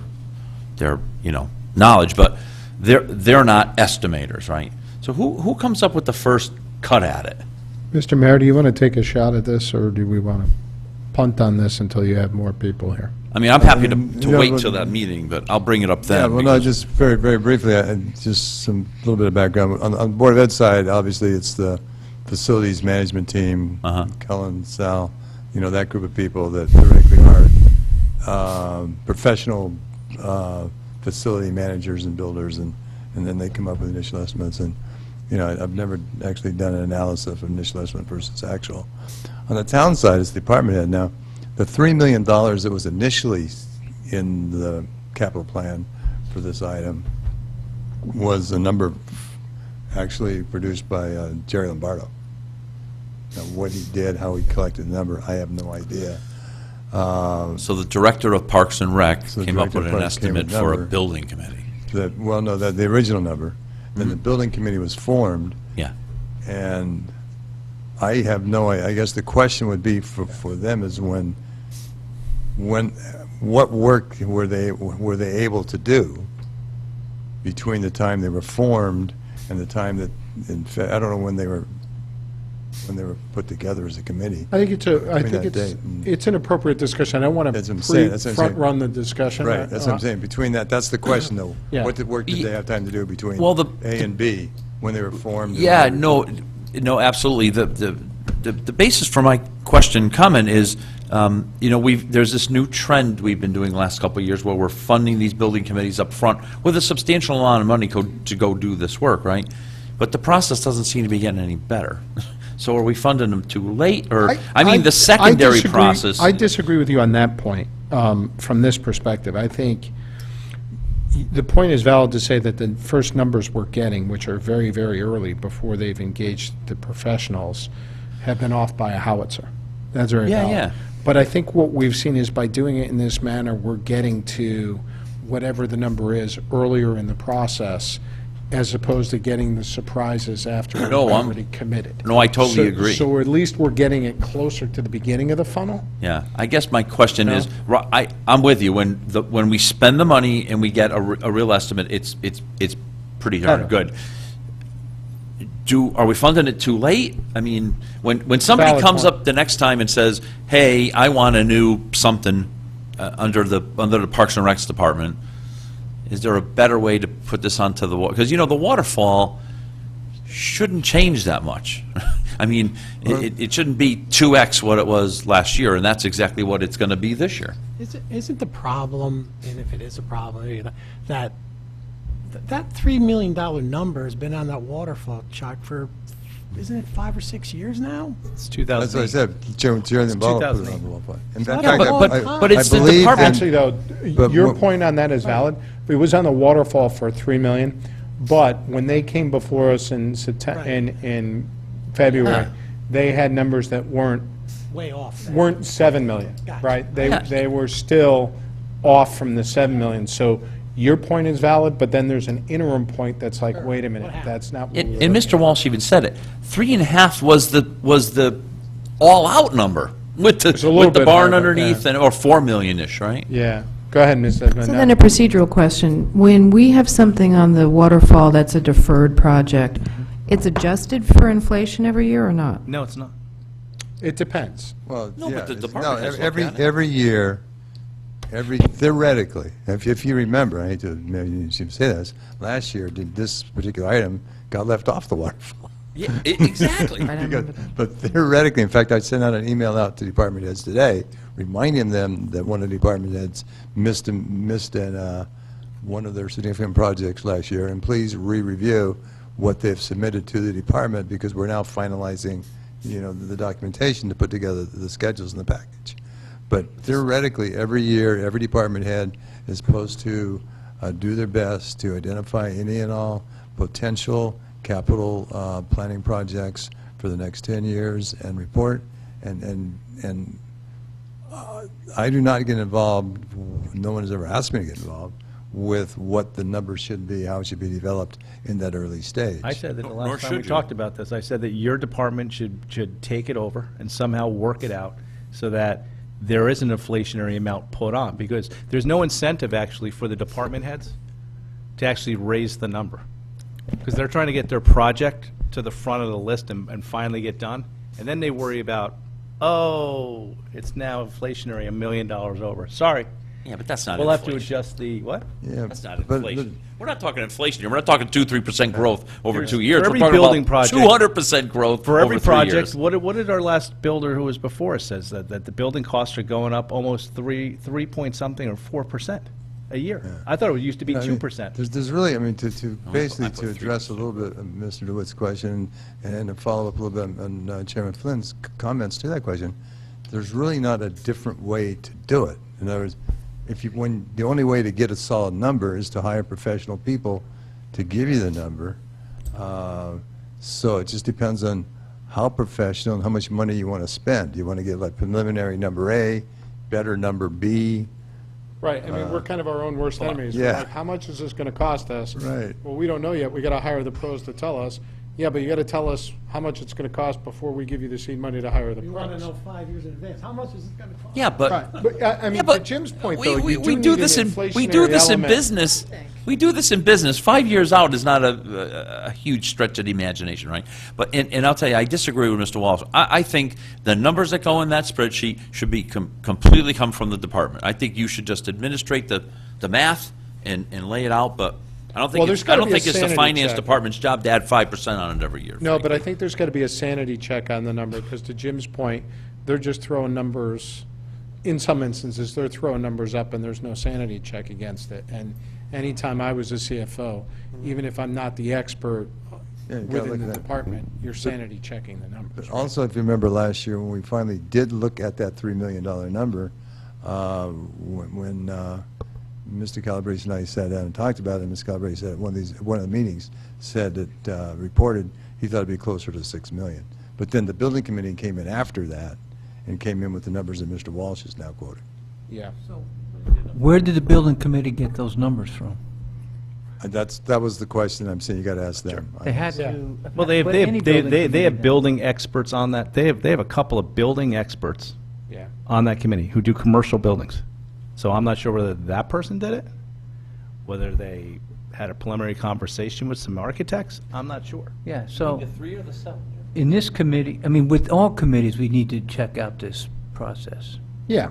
knowledge, but they're not estimators, right? So who comes up with the first cut at it?
Mr. Mayor, do you want to take a shot at this, or do we want to punt on this until you have more people here?
I mean, I'm happy to
Yeah,
wait
but-
till that meeting, but I'll bring it up then.
Yeah, well, no,
because-
just very, very briefly, just some little bit of background. On the Board of Ed side, obviously, it's the facilities management team, Kellen, Sal, that group of people that theoretically are professional facility managers and builders, and then they come up with initial estimates. And, I've never actually done an analysis of initial estimate versus actual. On the town side, it's the department head. Now, the $3 million that was initially in the capital plan for this item was a number actually produced by Jerry Lombardo. Now, what he did, how he collected the number, I have no idea.
So the director of Parks and Rec
So the
came up
director
with
of
an
Parks came with
estimate for a
number.
building committee.
The original number. Then the building committee was formed,
Yeah.
and I have no idea. I guess the question would be for them is what work were they able to do between the time they were formed and the time that, I don't know when they were put together as a committee.
I think
that date and-
it's an appropriate discussion. I don't want
That's what I'm
to
saying, that's what I'm saying.
front-run the discussion.
Right, that's what I'm saying. Between that's the question, though.
Yeah.
What work did they have time to do between
Well,
A and B when they were formed? and
Yeah,
when they were-
no, absolutely. The basis for my question comment is, there's this new trend we've been doing the last couple of years where we're funding these building committees up front with a substantial amount of money to go do this work, right? But the process doesn't seem to be getting any better. So are we funding them too late, or, the secondary
disagree-
process?
I disagree with you on that point, from this perspective. I think the point is valid to say that the first numbers we're getting, which are very, very early before they've engaged the professionals, have been off by a howitzer. That's very
Yeah,
valid.
yeah.
But I think what we've seen is by doing it in this manner, we're getting to whatever the number is earlier in the process, as opposed to getting the surprises after we've
No, I'm-
already committed.
No, I totally
So-
agree.
So at least we're getting it closer to the beginning of the funnel?
Yeah, I guess my question
No?
is, I'm with you, when we spend the money and we get a real estimate, it's pretty darn good. Are we funding it too late? I mean, when somebody
Valid
comes
point.
up the next time and says, hey, I want a new something under the Parks and Recs Department, is there a better way to put this onto the water? Because, the waterfall shouldn't change that much. I mean, it shouldn't be 2x what it was last year, and that's exactly what it's going to be this year.
Isn't the problem, and if it is a problem, that $3 million number has been on that waterfall chart for, isn't it 5 or 6 years now?
It's
That's what I
2008.
said, Chairman Ball put it on
2008.
the wall. In
Yeah,
fact,
but it's the
I believe
department.
Actually, though,
But
your
what-
point on that is valid. It was on the waterfall for $3 million, but when they came before us in
Right.
in February, they had numbers that weren't
Way off. there.
7 million,
Gotcha.
right?
Yeah.
They were still off from the 7 million. So your point is valid, but then there's an interim point that's like, wait a minute,
happened?
that's not what
And
we
and
were
Mr. Walsh even said it, 3.5 was the all-out number, with
a little
the
bit
barn
higher, but,
underneath,
yeah.
or 4 million-ish, right?
Yeah. Go ahead, Ms. Edmund.
So then a procedural question. When we have something on the waterfall that's a deferred project, it's adjusted for inflation every year or not?
No, it's not.
It depends.
Well,
No, but
yeah,
the
it's-
department
no,
has looked at it.
every year, theoretically, if you remember, I hate to, maybe you should say this, last year, this particular item got left off the waterfall.
Yeah, exactly.
I don't remember
Because-
that.
But theoretically, in fact, I sent out an email out to department heads today, reminding them that one of the department heads missed one of their significant projects last year, and please re-review what they've submitted to the department, because we're now finalizing, the documentation to put together the schedules and the package. But theoretically, every year, every department head is supposed to do their best to identify any and all potential capital planning projects for the next 10 years and report. And I do not get involved, no one has ever asked me to get involved, with what the numbers should be, how it should be developed in that early stage.
I said that the
Nor
last time we
should you.
talked about this, I said that your department should take it over and somehow work it out so that there is an inflationary amount put on, because there's no incentive actually for the department heads to actually raise the number. Because they're trying to get their project to the front of the list and finally get done, and then they worry about, oh, it's now inflationary, $1 million over. Sorry,
Yeah, but that's not
we'll have to
inflation.
adjust the, what?
Yeah,
That's not
but-
inflation. We're not talking inflation here. We're not talking 2-3% growth over
There's-
2 years.
for every
We're talking
building
about
project-
200% growth
For every
over 3 years.
project, what did our last builder who was before us says, that the building costs are going up almost 3 point something or 4% a year? I thought it used to be
I mean,
2%.
There's really, I mean, to basically
I put
to address a little bit of Mr. DeWitt's question and to follow up a little bit on Chairman Flynn's comments to that question, there's really not a different way to do it. In other words, the only way to get a solid number is to hire professional people to give you the number. So it just depends on how professional and how much money you want to spend. You want to get like preliminary number A, better number B.
Right, I mean, we're kind of our own worst enemies. We're
yeah.
like, how much is this going to cost us?
Right.
Well, we don't know yet. We got to hire the pros to tell us. Yeah, but you got to tell us how much it's going to cost before we give you the seed money to hire the
We want to
pros.
know 5 years in advance. How much is it going to cost?
Yeah, but
Right, but, I mean,
Yeah,
to
but
Jim's point,
we,
though,
we,
you
we
do
do
need
this
an
in we
inflationary
do this in
element.
business. We do this in business. 5 years out is not a huge stretch of the imagination, right? But and I'll tell you, I disagree with Mr. Walsh. I think the numbers that go in that spreadsheet should be completely come from the department. I think you should just administrate the math and lay it out. But I don't think
Well, there's
I
gotta
don't
be a
think it's the
sanity
finance
check.
department's job to add 5% on it every year.
No, but I think there's got to be a sanity check on the number, because to Jim's point, they're just throwing numbers, in some instances, they're throwing numbers up and there's no sanity check against it. And anytime I was a CFO, even if I'm not the expert
Yeah, you gotta look
within the
at that.
department, you're sanity checking the numbers. right?
Also, if you remember last year, when we finally did look at that $3 million number, when Mr. Calabrese and I sat down and talked about it, Mr. Calabrese said at one of the meetings, said that, reported, he thought it'd be closer to $6 million. But then the building committee came in after that and came in with the numbers that Mr. Walsh is now quoting.
Yeah.
Where did the building committee get those numbers from?
That was the question I'm saying, you got to ask them.
They had to.
Well, they
but any building
have
committee
building experts on that. They have a couple of building experts
Yeah.
on that committee who do commercial buildings. So I'm not sure whether that person did it, whether they had a preliminary conversation with some architects. I'm not sure.
Yeah, so,
The 3 or the 7?
in this committee, I mean, with all committees, we need to check out this process.
Yeah.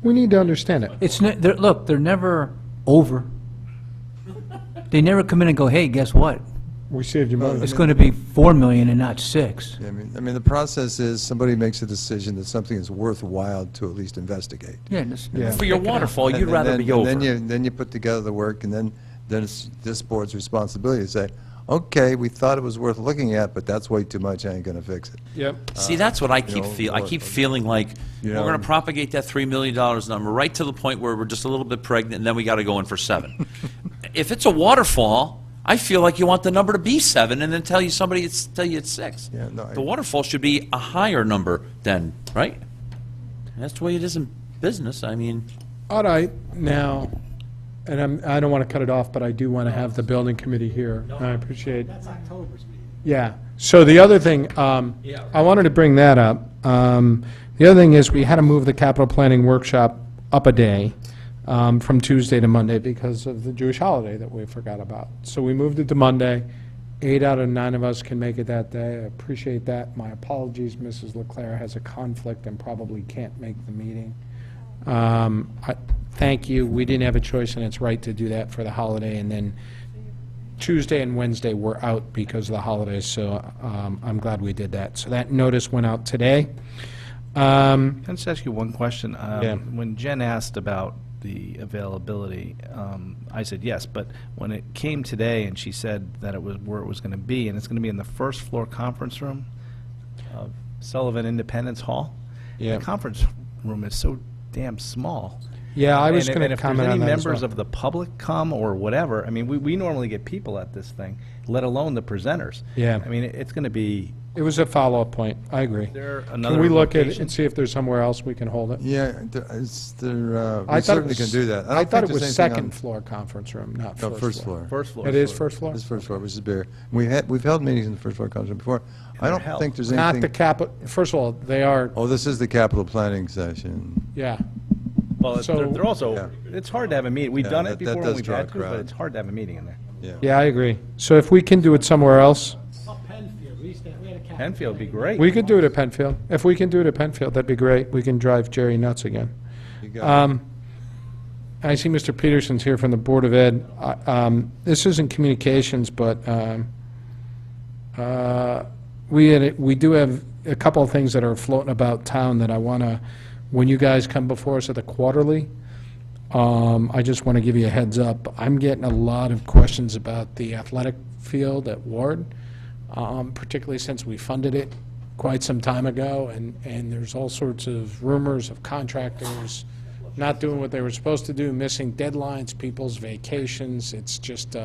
We need to understand it.
It's, look, they're never over. They never come in and go, hey, guess what?
We saved you money.
It's going to be 4 million and not 6.
Yeah, I mean, the process is somebody makes a decision that something is worthwhile to at least investigate.
Yeah,
Yeah.
For your waterfall, you'd
And
rather
then-
be over.
Then you put together the work, and then it's this board's responsibility to say, okay, we thought it was worth looking at, but that's way too much, I ain't gonna fix it.
Yep.
See, that's what I keep
know,
I keep feeling like
you
we're
know-
going to propagate that $3 million number right to the point where we're just a little bit pregnant, and then we got to go in for 7. If it's a waterfall, I feel like you want the number to be 7, and then tell you it's 6.
Yeah, no,
The waterfall should be a higher number then, right? That's the way it is in business. I mean,
All right, now, and I don't want to cut it off, but I do want to have the building committee here. I appreciate. That's October's meeting. Yeah. So the other thing, I wanted to bring that up. The other thing is, we had to move the capital planning workshop up a day from Tuesday to Monday because of the Jewish holiday that we forgot about. So we moved it to Monday. 8 out of 9 of us can make it that day. I appreciate that. My apologies, Mrs. Leclerc has a conflict and probably can't make the meeting. Thank you. We didn't have a choice, and it's right to do that for the holiday. And then Tuesday and Wednesday were out because of the holidays, so I'm glad we did that. So that notice went out today.
Can I just ask you one question?
Yeah.
When Jen asked about the availability, I said yes, but when it came today and she said that it was where it was going to be, and it's going to be in the first floor conference room of Sullivan Independence Hall.
Yeah.
The conference room is so damn small.
Yeah, I was
And-
going
and
to
if there's
comment on that
any
as
members
well.
of the public come or whatever, I mean, we normally get people at this thing, let alone the presenters.
Yeah.
I mean, it's going to be,
It was a follow-up point. I agree.
is there another
Can we look at it
location?
and see if there's somewhere else we can hold it?
Yeah,
I
we
thought it
certainly
was-
can do that.
I
don't
thought
think
it was
there's anything
second
on-
floor conference room, not
No,
first
first
floor.
floor.
First floor.
It is
sorry.
first floor?
This is first floor, which is bigger. We've held meetings in the first floor conference room before. I
they're
don't
held.
think there's
Not the
anything.
capital, first of all, they are,
Oh, this is the capital planning session.
yeah.
Well,
So-
they're also,
Yeah.
it's hard to have a meeting. We've
Yeah,
done
that-
it
that
before when
does
we've
draw a
had to, but
crowd.
it's hard to have a meeting in there.
Yeah, I agree. So if we can do it somewhere else,
Penfield would be great.
we could do it at Penfield. If we can do it at Penfield, that'd be great. We can drive Jerry nuts again.
You got it.
I see Mr. Peterson's here from the Board of Ed. This isn't communications, but we do have a couple of things that are floating about town that I want to, when you guys come before us at the quarterly, I just want to give you a heads up. I'm getting a lot of questions about the athletic field at Ward, particularly since we funded it quite some time ago, and there's all sorts of rumors of contractors not doing what they were supposed to do, missing deadlines, people's vacations. It's just,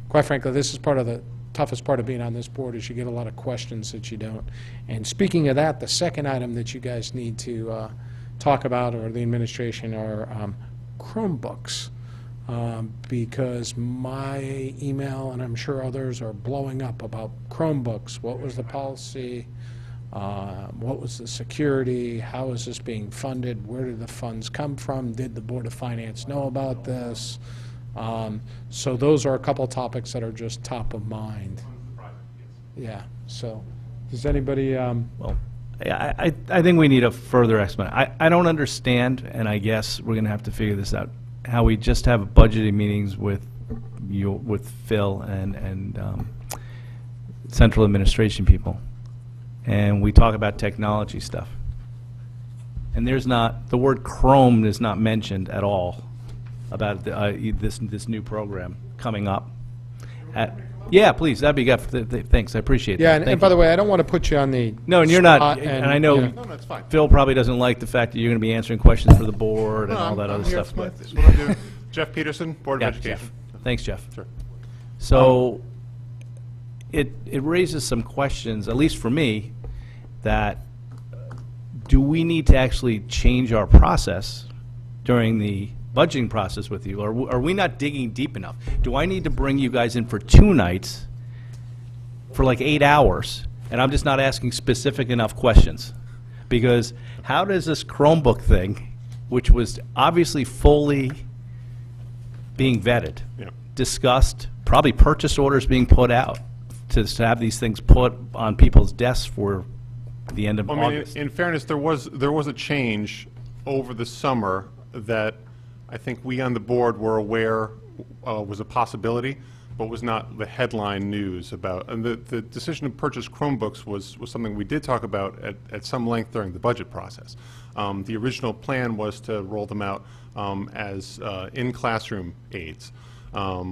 quite frankly, this is part of the toughest part of being on this board, is you get a lot of questions that you don't. And speaking of that, the second item that you guys need to talk about, or the administration, are Chromebooks. Because my email, and I'm sure others, are blowing up about Chromebooks. What was the policy? What was the security? How is this being funded? Where did the funds come from? Did the Board of Finance know about this? So those are a couple topics that are just top of mind. Yeah, so, does anybody,
Well, yeah, I think we need a further explanation. I don't understand, and I guess we're going to have to figure this out, how we just have budgeting meetings with Phil and central administration people, and we talk about technology stuff. And there's not, the word Chrome is not mentioned at all about this new program coming up. Yeah, please, that'd be good. Thanks, I appreciate that.
yeah, and
Thank
by
you.
the way, I don't want to put you on the
No, and you're not,
spot,
and I know
you
Phil probably doesn't like the fact that you're going to be answering questions for the board and all that other stuff.
That's what I do. Jeff Peterson, Board
Yeah,
of Education.
Jeff. Thanks, Jeff.
Sure.
So it raises some questions, at least for me, that do we need to actually change our process during the budgeting process with you? Or are we not digging deep enough? Do I need to bring you guys in for 2 nights for like 8 hours, and I'm just not asking specific enough questions? Because how does this Chromebook thing, which was obviously fully being vetted,
Yeah.
discussed, probably purchase orders being put out to have these things put on people's desks for the end of
Well, I mean,
August?
in fairness, there was a change over the summer that I think we on the board were aware was a possibility, but was not the headline news about. And the decision to purchase Chromebooks was something we did talk about at some length during the budget process. The original plan was to roll them out as in-classroom aids,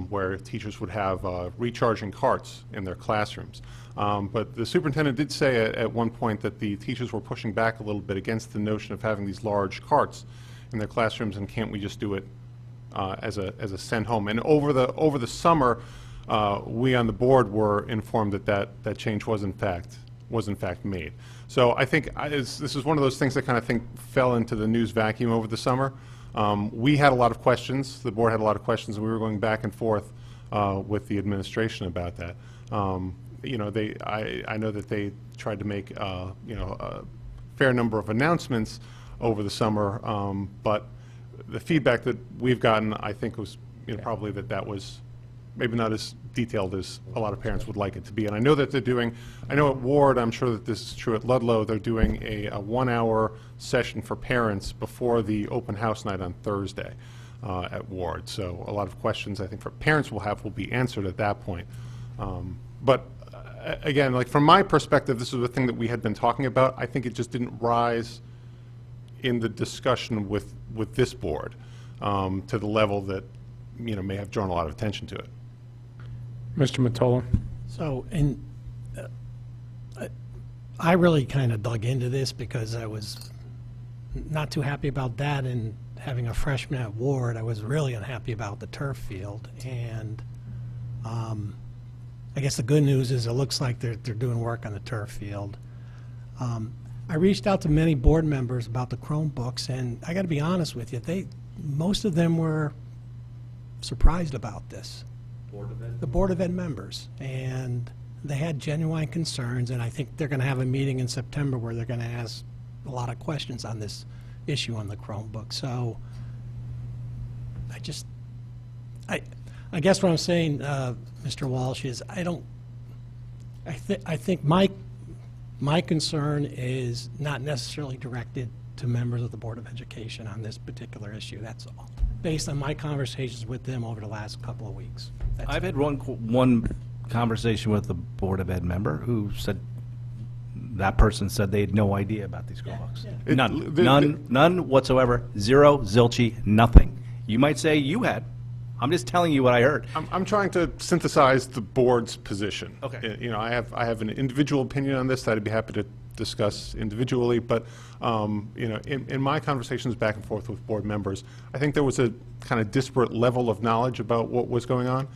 where teachers would have recharging carts in their classrooms. But the superintendent did say at one point that the teachers were pushing back a little bit against the notion of having these large carts in their classrooms, and can't we just do it as a send home? And over the summer, we on the board were informed that change was in fact made. So I think this is one of those things that kind of fell into the news vacuum over the summer. We had a lot of questions. The board had a lot of questions, and we were going back and forth with the administration about that. You know, I know that they tried to make you know, a fair number of announcements over the summer, but the feedback that we've gotten, I think, was, you know, probably that was maybe not as detailed as a lot of parents would like it to be. And I know that they're doing, I know at Ward, I'm sure that this is true at Ludlow, they're doing a 1-hour session for parents before the open house night on Thursday at Ward. So a lot of questions I think for parents will be answered at that point. But again, like from my perspective, this is a thing that we had been talking about. I think it just didn't rise in the discussion with this board to the level that, you know, may have drawn a lot of attention to it.
Mr. Mottola?
So, I really kind of dug into this because I was not too happy about that, and having a freshman at Ward, I was really unhappy about the turf field. And I guess the good news is it looks like they're doing work on the turf field. I reached out to many board members about the Chromebooks, and I got to be honest with you, most of them were surprised about this. The Board of Ed members, and they had genuine concerns, and I think they're going to have a meeting in September where they're going to ask a lot of questions on this issue on the Chromebook. So I guess what I'm saying, Mr. Walsh, is I think my concern is not necessarily directed to members of the Board of Education on this particular issue, that's all, based on my conversations with them over the last couple of weeks. That's
I've had one conversation with the Board of Ed member who said, that person said they had no idea about these Chromebooks. None whatsoever, zero, zilchy, nothing. You might say you had. I'm just telling you what I heard.
I'm trying to synthesize the board's position.
Okay.
You know, I have an individual opinion on this that I'd be happy to discuss individually, but you know, in my conversations back and forth with board members, I think there was a kind of disparate level of knowledge about what was going on.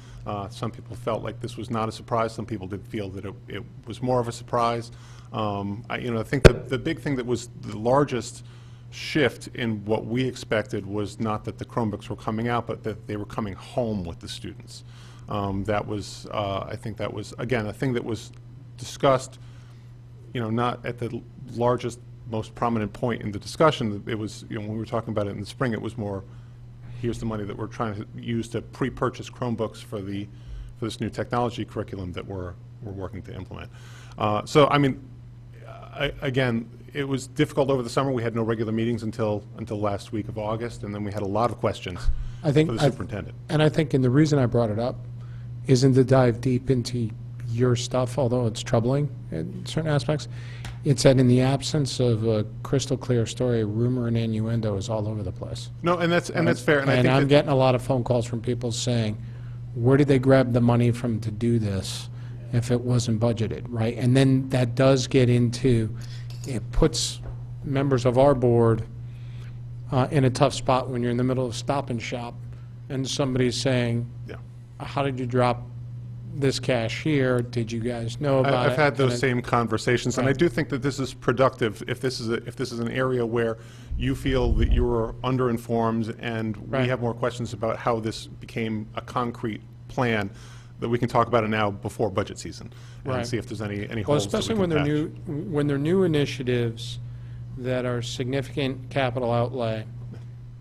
Some people felt like this was not a surprise. Some people did feel that it was more of a surprise. You know, I think the big thing that was the largest shift in what we expected was not that the Chromebooks were coming out, but that they were coming home with the students. That was, I think that was, again, a thing that was discussed, you know, not at the largest, most prominent point in the discussion. It was, you know, when we were talking about it in the spring, it was more, here's the money that we're trying to use to pre-purchase Chromebooks for this new technology curriculum that we're working to implement. So, I mean, again, it was difficult over the summer. We had no regular meetings until last week of August, and then we had a lot of questions for the superintendent.
And I think, and the reason I brought it up isn't to dive deep into your stuff, although it's troubling in certain aspects. It's that in the absence of a crystal clear story, rumor and innuendo is all over the place.
No, and that's fair. And I
And
think
I'm
that,
getting a lot of phone calls from people saying, where did they grab the money from to do this if it wasn't budgeted, right? And then that does get into, it puts members of our board in a tough spot when you're in the middle of Stop and Shop and somebody's saying,
yeah.
how did you drop this cashier, did you guys know about it?
I've had those
And
same conversations, and I
Right.
do think that this is productive if this is an area where you feel that you're underinformed and we
Right.
have more questions about how this became a concrete plan, that we can talk about it now before budget season
Right.
and see if there's any
Well,
holes that we
especially
can
when they're
patch.
when they're new initiatives that are significant capital outlay,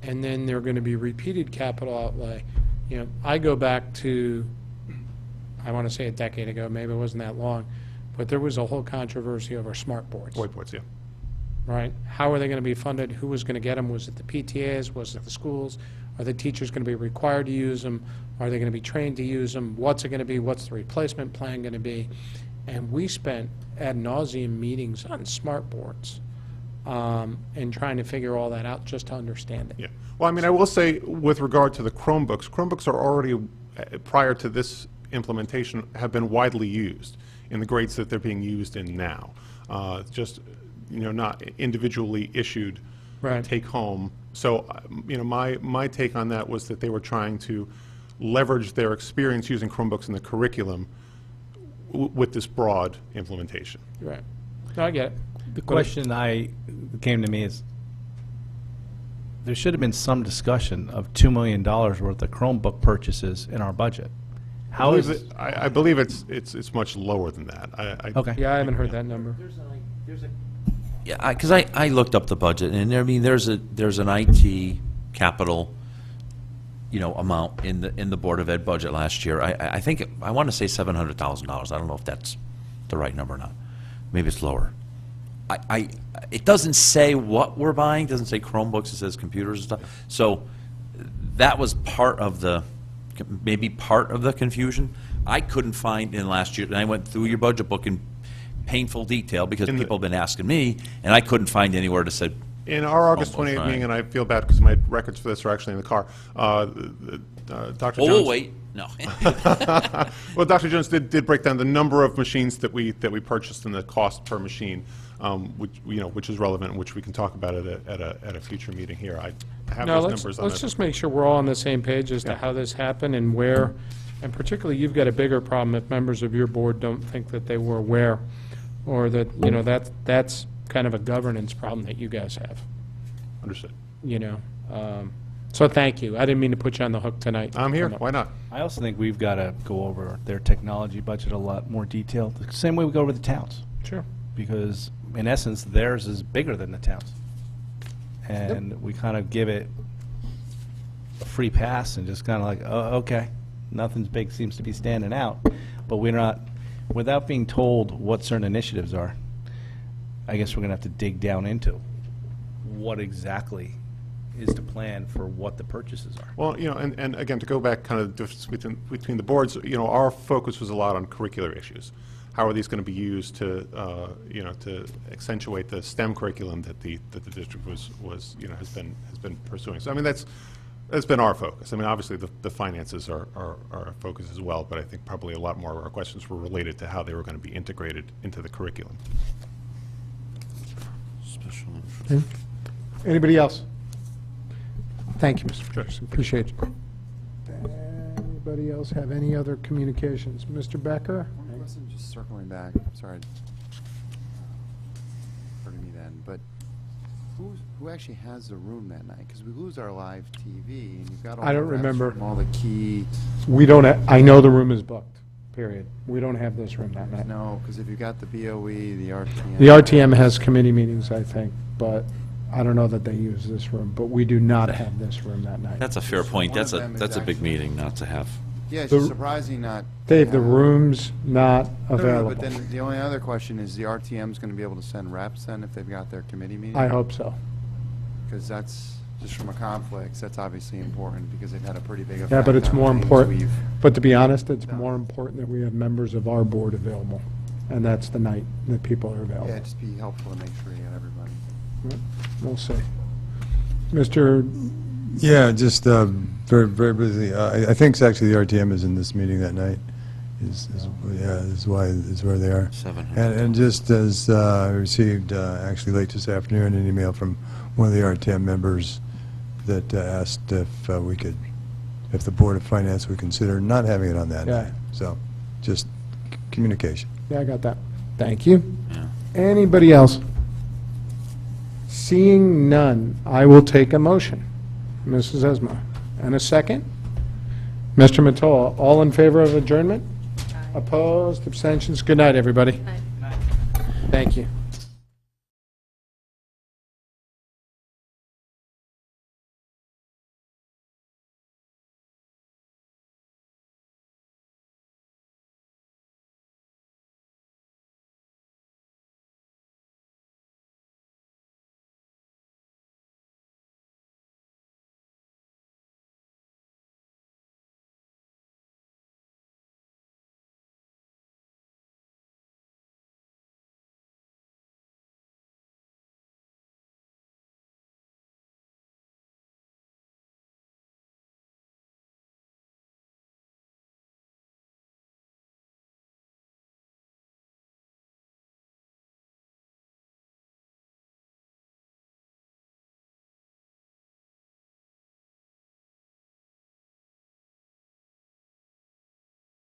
and then they're going to be repeated capital outlay. You know, I go back to, I want to say a decade ago, maybe it wasn't that long, but there was a whole controversy over smart boards,
Whiteboards, yeah.
right? How are they going to be funded? Who was going to get them? Was it the PTAs? Was it the schools? Are the teachers going to be required to use them? Are they going to be trained to use them? What's it going to be? What's the replacement plan going to be? And we spent ad nauseum meetings on smart boards and trying to figure all that out just to understand it.
Yeah. Well, I mean, I will say, with regard to the Chromebooks are already, prior to this implementation, have been widely used in the grades that they're being used in now. Just, not individually issued
Right.
take-home. So, my take on that was that they were trying to leverage their experience using Chromebooks in the curriculum with this broad implementation.
Right. No, I get it.
The question came to me is, there should have been some discussion of $2 million worth of Chromebook purchases in our budget. How is,
I believe it's much lower than that.
okay.
Yeah, I haven't heard that number.
Yeah, because I looked up the budget, and I mean, there's an IT capital, amount in the Board of Ed budget last year. I think, I want to say $700,000. I don't know if that's the right number or not. Maybe it's lower. It doesn't say what we're buying, doesn't say Chromebooks, it says computers and stuff. So that was maybe part of the confusion. I couldn't find in last year, and I went through your budget book in painful detail because people have been asking me, and I couldn't find anywhere to say.
In our August
Almost
28th
right.
meeting, and I feel bad because my records for this are actually in the car, Dr. Jones...
Oh, wait, no.
Well, Dr. Jones did break down the number of machines that we purchased and the cost per machine, which is relevant, and which we can talk about at a future meeting here. I have
No,
those numbers on
let's
it.
just make sure we're all on the same page as to
Yeah.
how this happened and where, and particularly, you've got a bigger problem if members of your board don't think that they were aware, or that, that's kind of a governance problem that you guys have,
Understood.
So thank you. I didn't mean to put you on the hook tonight.
I'm here. Why not?
I also think we've got to go over their technology budget a lot more detailed, the same way we go over the towns.
Sure.
Because in essence, theirs is bigger than the town's. And we kind of give it a free pass and just kind of like, oh, okay, nothing's big seems to be standing out. But we're not, without being told what certain initiatives are, I guess we're going to have to dig down into what exactly is the plan for what the purchases are.
Well, and again, to go back kind of between the boards, our focus was a lot on curricular issues. How are these going to be used to, to accentuate the STEM curriculum that the district has been pursuing? So, I mean, that's been our focus. I mean, obviously, the finances are our focus as well, but I think probably a lot more of our questions were related to how they were going to be integrated into the curriculum.
Anybody else? Thank you, Mr. Ferguson. Appreciate you. Anybody else have any other communications? Mr. Becker?
One question, just circling back, sorry, pardon me then, but who actually has the room that night? Because we lose our live TV, and you've got all
I don't
the reps
remember.
from all the key,
We don't, I know the room is booked, period. We don't have this room that night.
no, because if you've got the BOE, the RTM.
The RTM has committee meetings, I think, but I don't know that they use this room, but we do not have this room that night.
That's a fair point.
One of
That's
them is
that's a big
actually-
meeting not to have.
Yeah, it's
The-
just surprising not.
Dave, the
have-
room's not
No,
available.
but then the only other question is, the RTM's going to be able to send reps then if they've got their committee meeting?
I hope so.
Because that's, just from a conflicts, that's obviously important, because they've had a pretty big effect.
Yeah, but it's
on
more
things
important,
we've-
but to be honest, it's more important that we have members of our board available, and that's the night that people are
Yeah,
available.
it'd just be helpful to make sure you got everybody.
We'll see. Mr.,
Yeah, just very, very busy. I think it's actually the RTM is in this meeting that night. Is where they are.
700.
And just as I received, actually late this afternoon, an email from one of the RTM members that asked if we could, if the Board of Finance would consider not having it on that
Yeah.
night. So just communication.
Yeah, I got that. Thank you. Anybody else? Seeing none, I will take a motion. Mrs. Esma. And a second? Mr. Matola, all in favor of adjournment? Opposed, abstentions? Good night, everybody. Thank you.